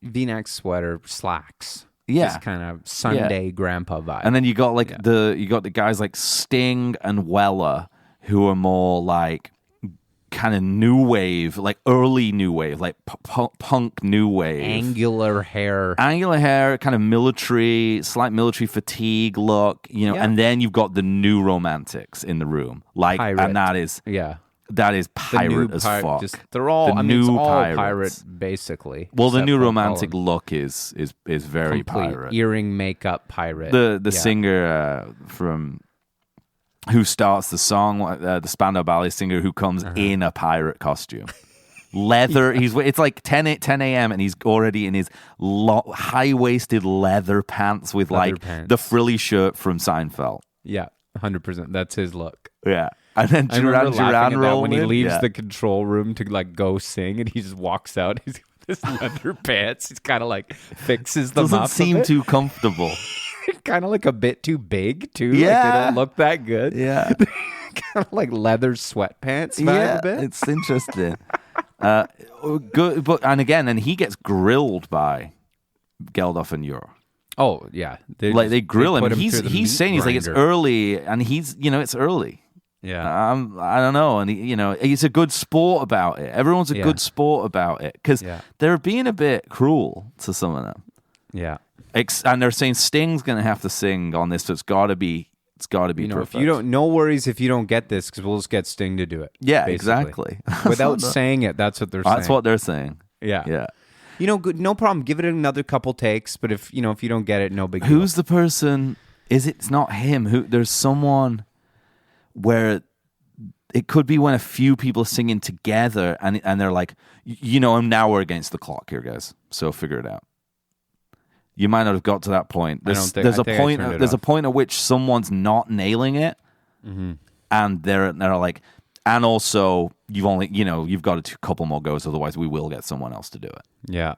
V-neck sweater, slacks. Yeah. Just kind of Sunday grandpa vibe. And then you got like the guys like Sting and Weller, who are more like kind of new wave, like early new wave, like punk new wave. Angular hair, kind of military, slight military fatigue look, you know. And then you've got the new romantics in the room, like, pirate. and that is pirate as fuck. They're all the new it's all pirates. pirate, basically. Well, the new romantic look is very complete pirate. Earring, makeup, pirate. The singer from who starts the song, the Spandau Ballet singer, who comes in a pirate costume. Leather, it's like 10 a.m. and he's already in his high-waisted leather pants with the frilly shirt from Seinfeld. Yeah, 100%. That's his look. Yeah. And then Duran roll when he leaves the control room to like go sing, and he just walks out. He's with his leather pants. He's kind of like fixes them up. Doesn't seem too comfortable. Kind of like a bit too big too. Yeah, like they don't look that good. Yeah, kind of like leather sweatpants. Yeah, a bit. It's interesting. Good, but and he gets grilled by Geldof and Ure. Oh yeah, they grill him. He's saying he's like, it's early, and it's early. Yeah, I don't know, and he's a good sport about it. Everyone's a good sport about it because they're being a bit cruel to some of them. Yeah, and they're saying Sting's going to have to sing on this, so it's got to be perfect. If you don't, no worries if you don't get this, because we'll just get Sting to do it. Yeah, basically. exactly. Without saying it, that's what they're saying. That's what they're saying. Yeah. Good, no problem. Give it another couple takes, but if you don't get it, no big deal. Who's the person? It's not him. There's someone where it could be when a few people are singing together and they're like, and now we're against the clock here, guys. So figure it out. You might not have got to that point. There's a point at which someone's not nailing it, and they're like, and also you've got a couple more goes, otherwise we will get someone else to do it. Yeah,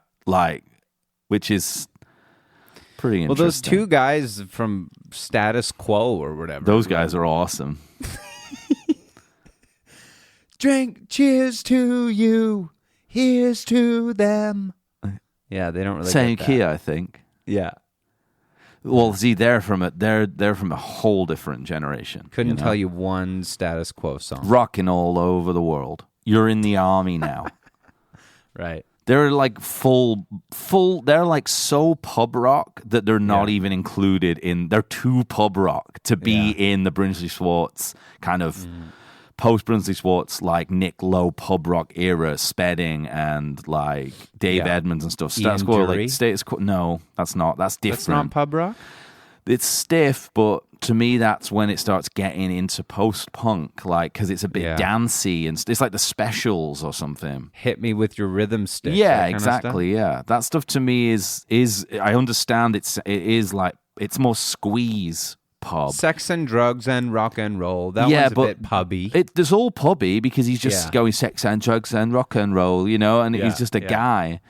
which is pretty interesting. Well, those two guys from Status Quo or whatever, those guys are awesome. Drink, cheers to you, here's to them. Yeah, they don't really same get that. key, I think. Yeah. Well, see, they're from a whole different generation. Couldn't tell you one Status Quo song. Rocking all over the world. You're in the army now. Right. They're like full. They're like so pub rock that they're not even included in. They're too pub rock to be in the Brinsley Schwartz kind of post Brinsley Schwartz, like Nick Lowe pub rock era, Spedding and like Dave Edmunds and stuff. Status Quo, like Status Quo. No, that's not. That's different. That's not pub rock. It's stiff, but to me, that's when it starts getting into post punk, like because it's a bit dancey and it's like the Specials or something. Hit me with your rhythm stick. Yeah, exactly. Yeah, that stuff to me is I understand it is like it's more squeeze pub. Sex and drugs and rock and roll. That one's a bit pubby. There's all pubby because he's just going sex and drugs and rock and roll, and he's just a guy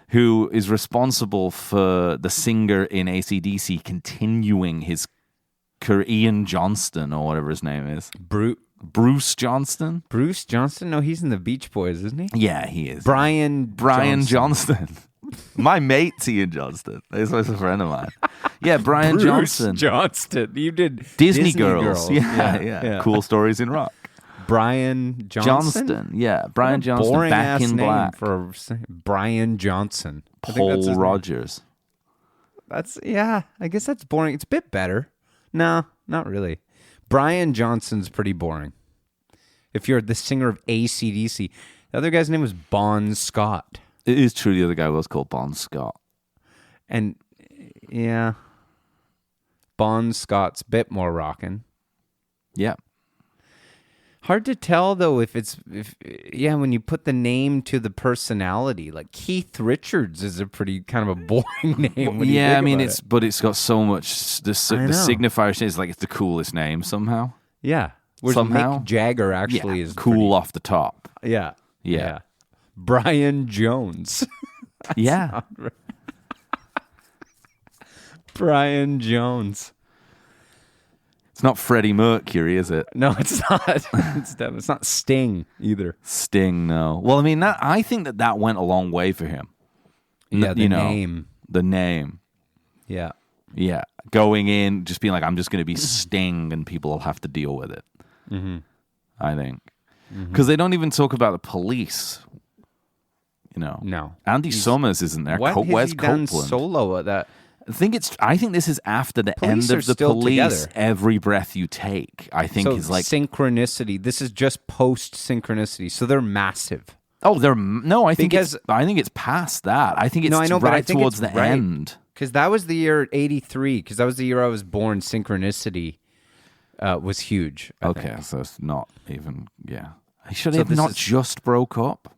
who is responsible for the singer in AC/DC continuing his career, Ian Johnston or whatever his name is. Bruce Johnston? Bruce Johnston? No, he's in the Beach Boys, isn't he? Yeah, he is. Brian Johnston. My mate's Ian Johnston. He's a friend of mine. Yeah, Brian Johnston. Johnston. You did Disney Girls. Yeah. Cool Stories in Rock. Brian Johnston? Yeah. Brian Johnston. Boring Back ass in name Black. for Brian Johnson. Paul Rogers. I guess that's boring. It's a bit better. No, not really. Brian Johnson's pretty boring. If you're the singer of AC/DC. The other guy's name was Bon Scott. It is true the other guy was called Bon Scott. And, Bon Scott's a bit more rockin'. Yeah. Hard to tell, though, when you put the name to the personality. Like, Keith Richards is a pretty kind of a boring name. But it's got so much, the signifier is like it's the coolest name somehow. Yeah. Whereas somehow. Mick Jagger actually is cool off the top. Yeah. Yeah. Brian Jones. Yeah. Brian Jones. It's not Freddie Mercury, is it? No, it's not. It's not Sting either. Sting, no. Well, I mean, I think that went a long way for him. Yeah, the name. The name. Yeah. Yeah. Going in, just being like, I'm just going to be Sting and people will have to deal with it. Mm-hmm. I think. Because they don't even talk about the police. You know. No. Andy Summers isn't there. What Where's has he done Copeland? solo at that? I think this is after the Police end are of the still police. together. Every breath you take, I think, So is like Synchronicity. This is just post Synchronicity. So they're massive. oh, they're no. I think Because- it's past that. I think it's No, I know, but I right think towards it's the right. end. Because that was the year 83. Because that was the year I was born. Synchronicity was huge. I Okay, think. so it's not even. Yeah, should So they have this not is- just broke up?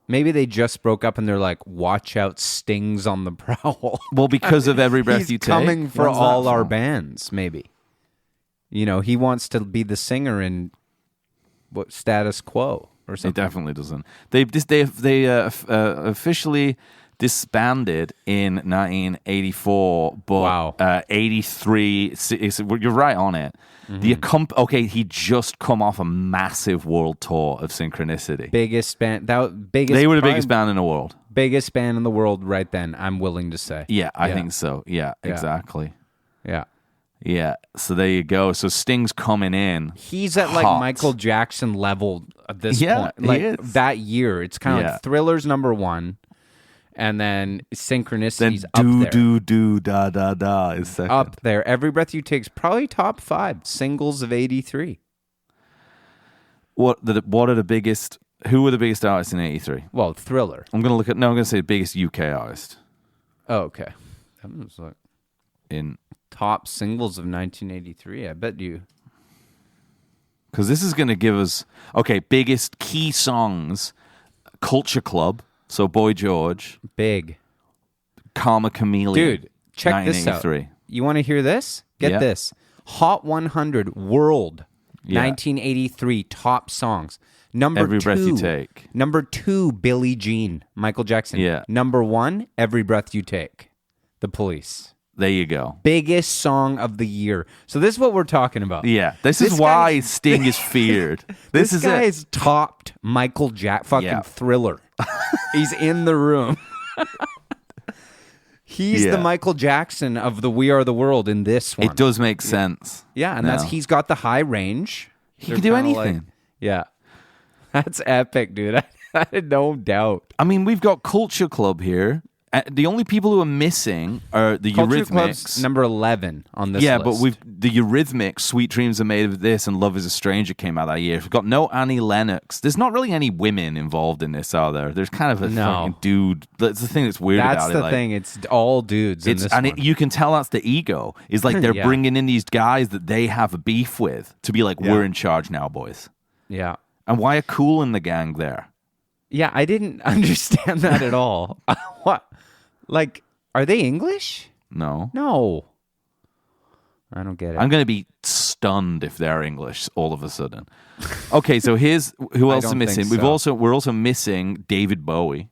Maybe they just broke up and they're like, watch out, Sting's on the prowl. Well, because of every breath He's you take. coming for When's that all our from? bands, maybe. You know, he wants to be the singer in what Status Quo or It something. definitely doesn't. They officially disbanded in 1984, but Wow. 83. You're right on it. Mm-hmm. He just come off a massive world tour of Synchronicity. Biggest band. Biggest. They were the probably biggest band in the world. Biggest band in the world right then. I'm willing to say. Yeah, I think so. Yeah, exactly. Yeah. Yeah. So there you go. So Sting's coming in. He's at like hot. Michael Jackson level at this Yeah, point. he Like is. that year, it's kind of Yeah. like Thriller's number one, and then Then Synchronicity's up do there. do do da da da is second. Up there. Every Breath You Take's probably top 5 singles of 83. What are the biggest? Who were the biggest artists in '83? Well, Thriller. I'm gonna say biggest UK artist Oh, okay. That was like in top singles of 1983. I bet you. because this is gonna give us biggest key songs. Culture Club, so Boy George, Big. Karma Chameleon. Dude, check this out. 1983. You want to hear this? Get Yeah. this. Hot 100 World Yeah. 1983 top songs. Number Every 2. Breath You Take. Number 2, Billie Jean, Michael Jackson. Yeah. Number 1, Every Breath You Take, The Police. There you go. Biggest song of the year. So this is what we're talking about. Yeah, this This is why guy's- Sting is feared. This is guy it. has topped Michael Jack fucking Yeah. Thriller. He's in the room. He's Yeah. the Michael Jackson of the We Are the World in this one. It does make sense. Yeah, and now. he's got the high range. He They're can do kinda anything. Yeah. That's epic, dude. I had no doubt. I mean, we've got Culture Club here. The only people who are missing are the Culture Eurythmics. Club's number 11 on this Yeah, list. but the Eurythmics, Sweet Dreams Are Made of This, and Love Is a Stranger came out that year. We've got no Annie Lennox. There's not really any women involved in this, are there? There's kind of a No. fucking dude. That's the thing that's weird That's about the it. Like, thing. It's all dudes in It's this and one. you can tell that's the ego. It's like they're Yeah. bringing in these guys that they have a beef with to be like, we're in charge now, boys. Yeah. And why are Cool in the gang there? Yeah, I didn't understand that at all. What? Like, are they English? No. No. I don't get it. I'm going to be stunned if they're English all of a sudden. Okay, so here's who I else is don't missing. think so. We're also missing David Bowie,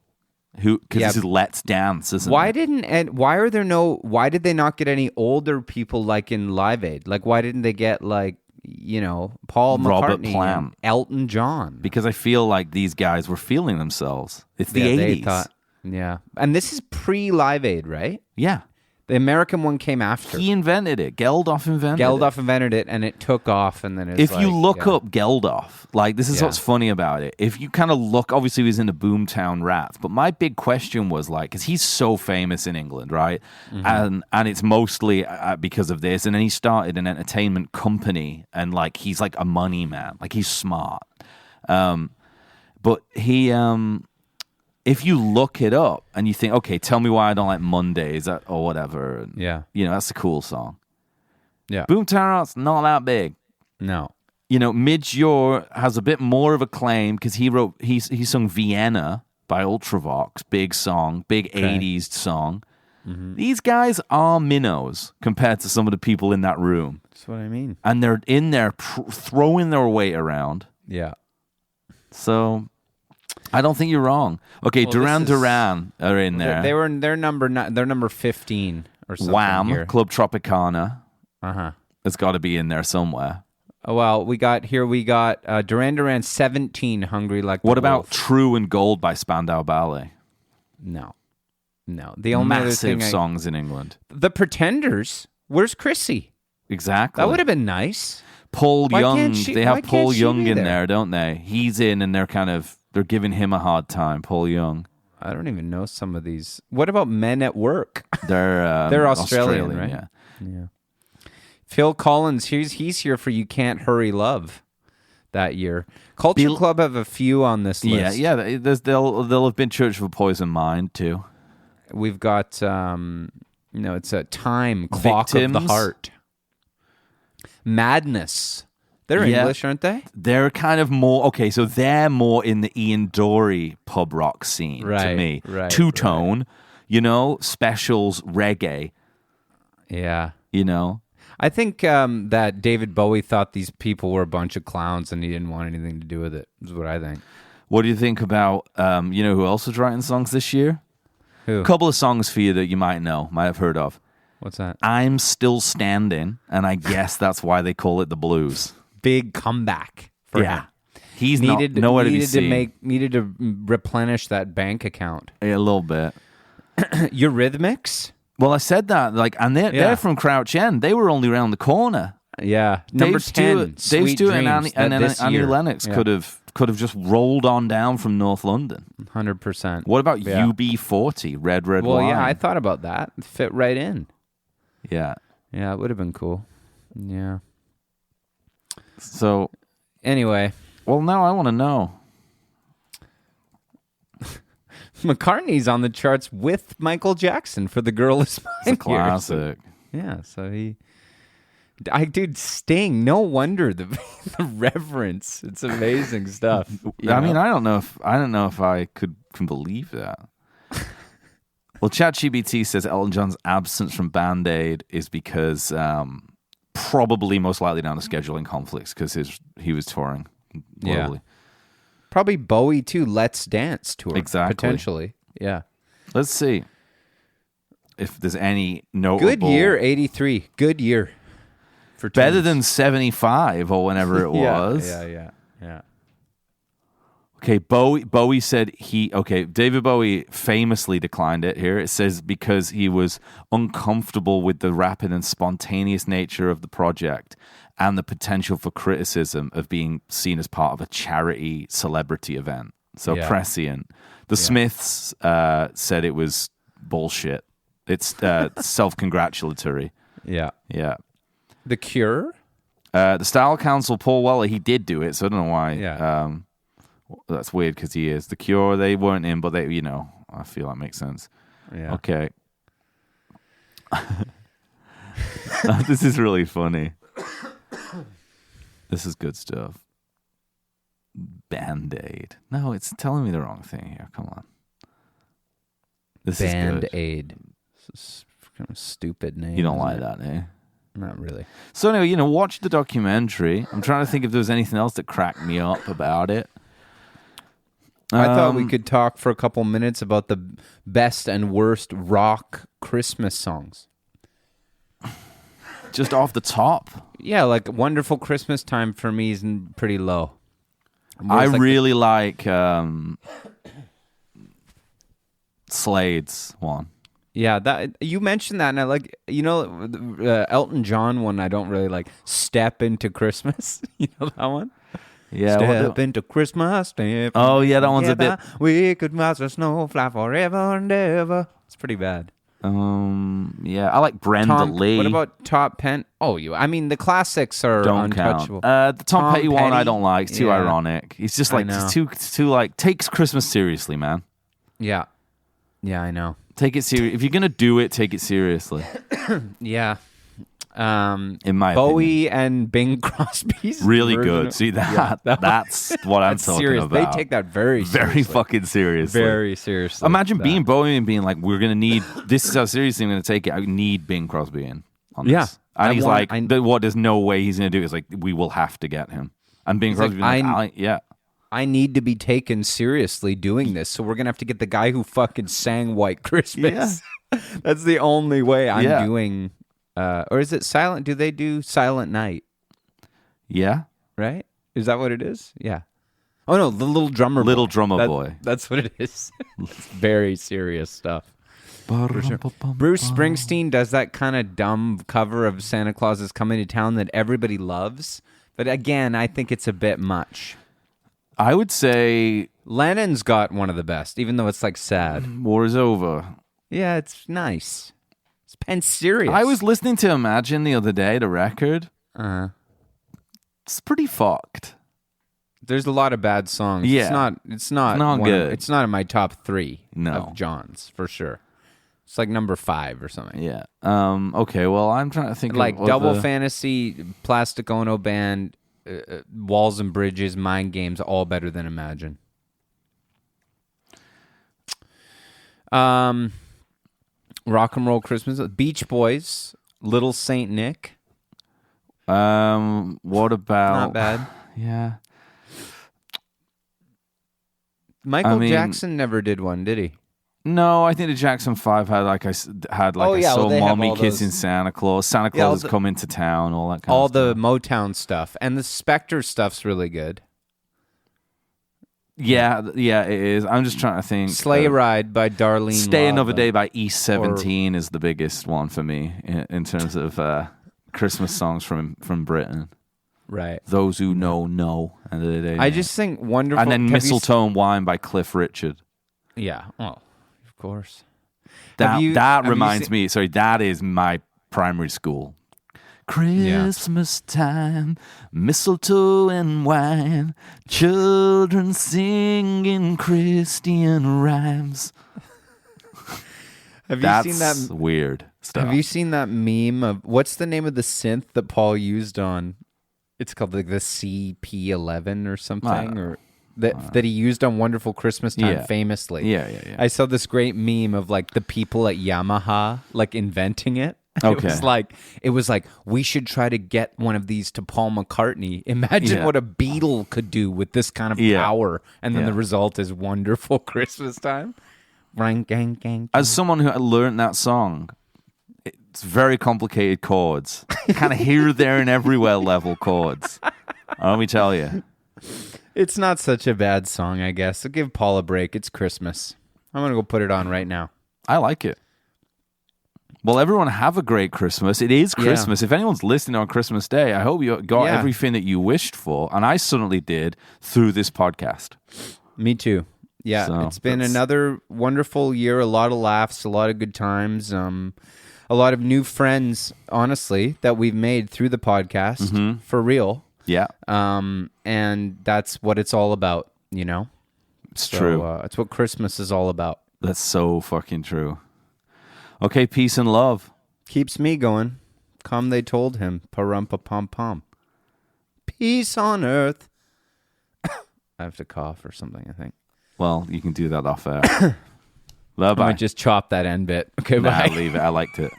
because Yeah. this is Let's Dance, isn't Why it? why did they not get any older people like in Live Aid? Like, why didn't they get like, Paul Robert McCartney Plant. and Elton John? Because I feel like these guys were feeling themselves. It's the Yeah, 80s. they thought, yeah. And this is pre-Live Aid, right? Yeah. The American one came after. He invented it. Geldof invented it. Geldof invented it, and it took off, and then it's If you look yeah. up Geldof, like this is Yeah. what's funny about it. If you kind of look, obviously he was in the Boomtown Rats, but my big question was like, because he's so famous in England, right? Mm-hmm. And it's mostly because of this. And then he started an entertainment company, and like he's like a money man, like he's smart. But he, if you look it up and you think, okay, tell me why I don't like Mondays or whatever, and, Yeah. that's a cool song. Yeah. Boomtown Rats not that big. No. Midge Ure has a bit more of a claim because he sung Vienna by Ultravox, big song, big 80s song. Mm-hmm. These guys are minnows compared to some of the people in that room. That's what I mean. And they're in there throwing their weight around. Yeah. So I don't think you're wrong. Okay, Well, Duran this is- Duran are in there. They're number 15 or something Wham, here. Club Tropicana. Uh-huh. It's got to be in there somewhere. Oh, well, we got Duran Duran 17, Hungry Like the What about Wolf. True and Gold by Spandau Ballet? No. The only other Massive thing songs in England. The Pretenders. Where's Chrissy? Exactly. That would have been nice. Paul Why Young. can't she- They why have Paul can't she Young be in there? there, don't they? He's in, and they're giving him a hard time. Paul Young. I don't even know some of these. What about Men at Work? They're Australian, right? Yeah. Yeah. Phil Collins, he's here for You Can't Hurry Love that year. Culture Club have a few on this list. Yeah. They'll have been Church of a Poisoned Mind too. We've got it's a Time, Clock Victims. of the Heart. Madness. They're English, aren't they? They're kind of more okay. So they're more in the Ian Dory pub rock scene to me. Right. Two tone, specials reggae. Yeah. I I think that David Bowie thought these people were a bunch of clowns and he didn't want anything to do with it, is what I think. What do you think about, who else was writing songs this year? Who? A couple of songs for you that you might have heard of. What's that? I'm Still Standing, and I guess that's why they call it the blues. Big comeback for him. He's nowhere to be seen. Needed to replenish that bank account. A little bit. Eurythmics? Well, I said that, and they're from Crouch End. They were only around the corner. Yeah, number 10. Dave Stewart and Annie Lennox Yeah. could have just rolled on down from North London. 100%. What about UB40, Red Wine? Well, yeah, I thought about that. It fit right in. Yeah. Yeah, it would have been cool. Yeah. So, anyway, well, now I want to know. McCartney's on the charts with Michael Jackson for The Girl Is Mine. It's a classic. Yeah, so dude, Sting. No wonder the reverence. It's amazing stuff. I mean, I don't know if I can believe that. Well, ChatGPT says Elton John's absence from Band Aid is because probably most likely down to scheduling conflicts because he was touring globally. Yeah. Probably Bowie too. Let's Dance tour. Exactly. Potentially. Yeah. Let's see if there's any notable. Good year, 83. Good year. For better tunes. than 75 or whenever it was. Yeah. Okay, Bowie said David Bowie famously declined it here. It says because he was uncomfortable with the rapid and spontaneous nature of the project and the potential for criticism of being seen as part of a charity celebrity event. So prescient. The Smiths said it was bullshit. It's self-congratulatory. Yeah. Yeah. The Cure? The Style Council, Paul Weller, he did do it, so I don't know why. Yeah. That's weird because he is. The Cure, they weren't in, but they, I feel that makes sense. Yeah. Okay. This is really funny. This is good stuff. Band-Aid. No, it's telling me the wrong thing here. Come on. This is good. Band-Aid. Kind of stupid name. You don't like that, eh? Not really. So anyway, watch the documentary. I'm trying to think if there was anything else that cracked me up about it. I thought we could talk for a couple minutes about the best and worst rock Christmas songs. Just off the top. Yeah, like Wonderful Christmas Time for me is pretty low. I really like Slade's one. Yeah, that you mentioned that, and I like Elton John one. I don't really like. Step Into Christmas. You know that one? Yeah. Step into Christmas. Step Oh yeah, that one's a bit. We could watch the snow fly forever and ever. It's pretty bad. Yeah, I like Brenda Lee. What about Top Pen? I mean the classics are don't untouchable. Count. The Tom Petty one I Petty? don't like. It's too ironic. He's just like too like takes Christmas seriously, man. Yeah, I know. Take it serious. If you're gonna do it, take it seriously. Yeah. In my Bowie opinion. and Bing Crosby's Really version good. of- See that? That's what I'm talking serious. about. They take that very seriously. fucking seriously. Very seriously. Imagine being Bowie and being like, "We're gonna need this is how seriously I'm gonna take it. I need Bing Crosby in on this." Yeah. And he's there's no way he's gonna do it. It's like we will have to get him. And Bing Crosby, I need to be taken seriously doing this, so we're gonna have to get the guy who fucking sang White Christmas. Yeah. That's the only way I'm doing Or is it Silent? Do they do Silent Night? Yeah. Right? Is that what it is? Yeah. Oh, no, the Little Drummer Boy. Little Drummer Boy. That's what it is. It's very serious stuff. Bruce Springsteen does that kind of dumb cover of Santa Claus is Coming to Town that everybody loves. But again, I think it's a bit much. I would say Lennon's got one of the best, even though it's like sad. War is Over. Yeah, it's nice. It's pen serious. I was listening to Imagine the other day, the record. It's pretty fucked. There's a lot of bad songs. Yeah. It's not good. It's not in my top 3 No. of John's, for sure. It's like number 5 or something. Yeah. Okay, well, I'm trying to think Like of Double Fantasy, Plastic Ono Band, Walls and Bridges, Mind Games, all better than Imagine. Rock and Roll Christmas, Beach Boys, Little Saint Nick. what about... Not bad. Yeah. Michael Jackson never did one, did he? No, I think the Jackson 5 had I saw they have Mommy all kissing those- Santa Claus. Santa Claus is coming to town, all that kind All of stuff. the Motown stuff. And the Spectre stuff's really good. Yeah, it is. I'm just trying to think. Sleigh Ride by Darlene Stay Love. Another Day by East 17 is the biggest one for me in terms of Christmas songs from Britain. Right. Those who know. End of the day. I just think Wonderful. And then have you Mistletoe and Wine by Cliff Richard. Yeah. Oh, of course. That have you reminds me. Sorry, that is my primary school. Christmas time, mistletoe and wine, children singing Christian rhymes. Have you That's seen that weird stuff. Have you seen that meme of what's the name of the synth that Paul used on? It's called like the CP11 or something, or that he used on Wonderful Christmas Time famously. Yeah. I saw this great meme of like the people at Yamaha like inventing it. Okay. It was like we should try to get one of these to Paul McCartney. Imagine what a Beatle could do with this kind of power, and then the result is Wonderful Christmas Time. Ring, gang, gang. As someone who learned that song, it's very complicated chords. Kind of here, there, and everywhere level chords. Let me tell you. It's not such a bad song, I guess. So give Paul a break. It's Christmas. I'm going to go put it on right now. I like it. Well, everyone have a great Christmas. It is Christmas. If anyone's listening on Christmas Day, I hope you got everything that you wished for. And I certainly did through this podcast. Me too. Yeah, So, it's been another wonderful year. A lot of laughs, a lot of good times. A lot of new friends, honestly, that we've made through the podcast. For real. Yeah. And that's what it's all about, you know? It's true. It's what Christmas is all about. That's so fucking true. Okay, peace and love. Keeps me going. Come, they told him. Parumpa-pom-pom. Peace on earth. I have to cough or something, I think. Well, you can do that off air. I Bye-bye. might just chop that end bit. Okay, Nah, bye. leave it. I liked it.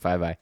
Bye-bye.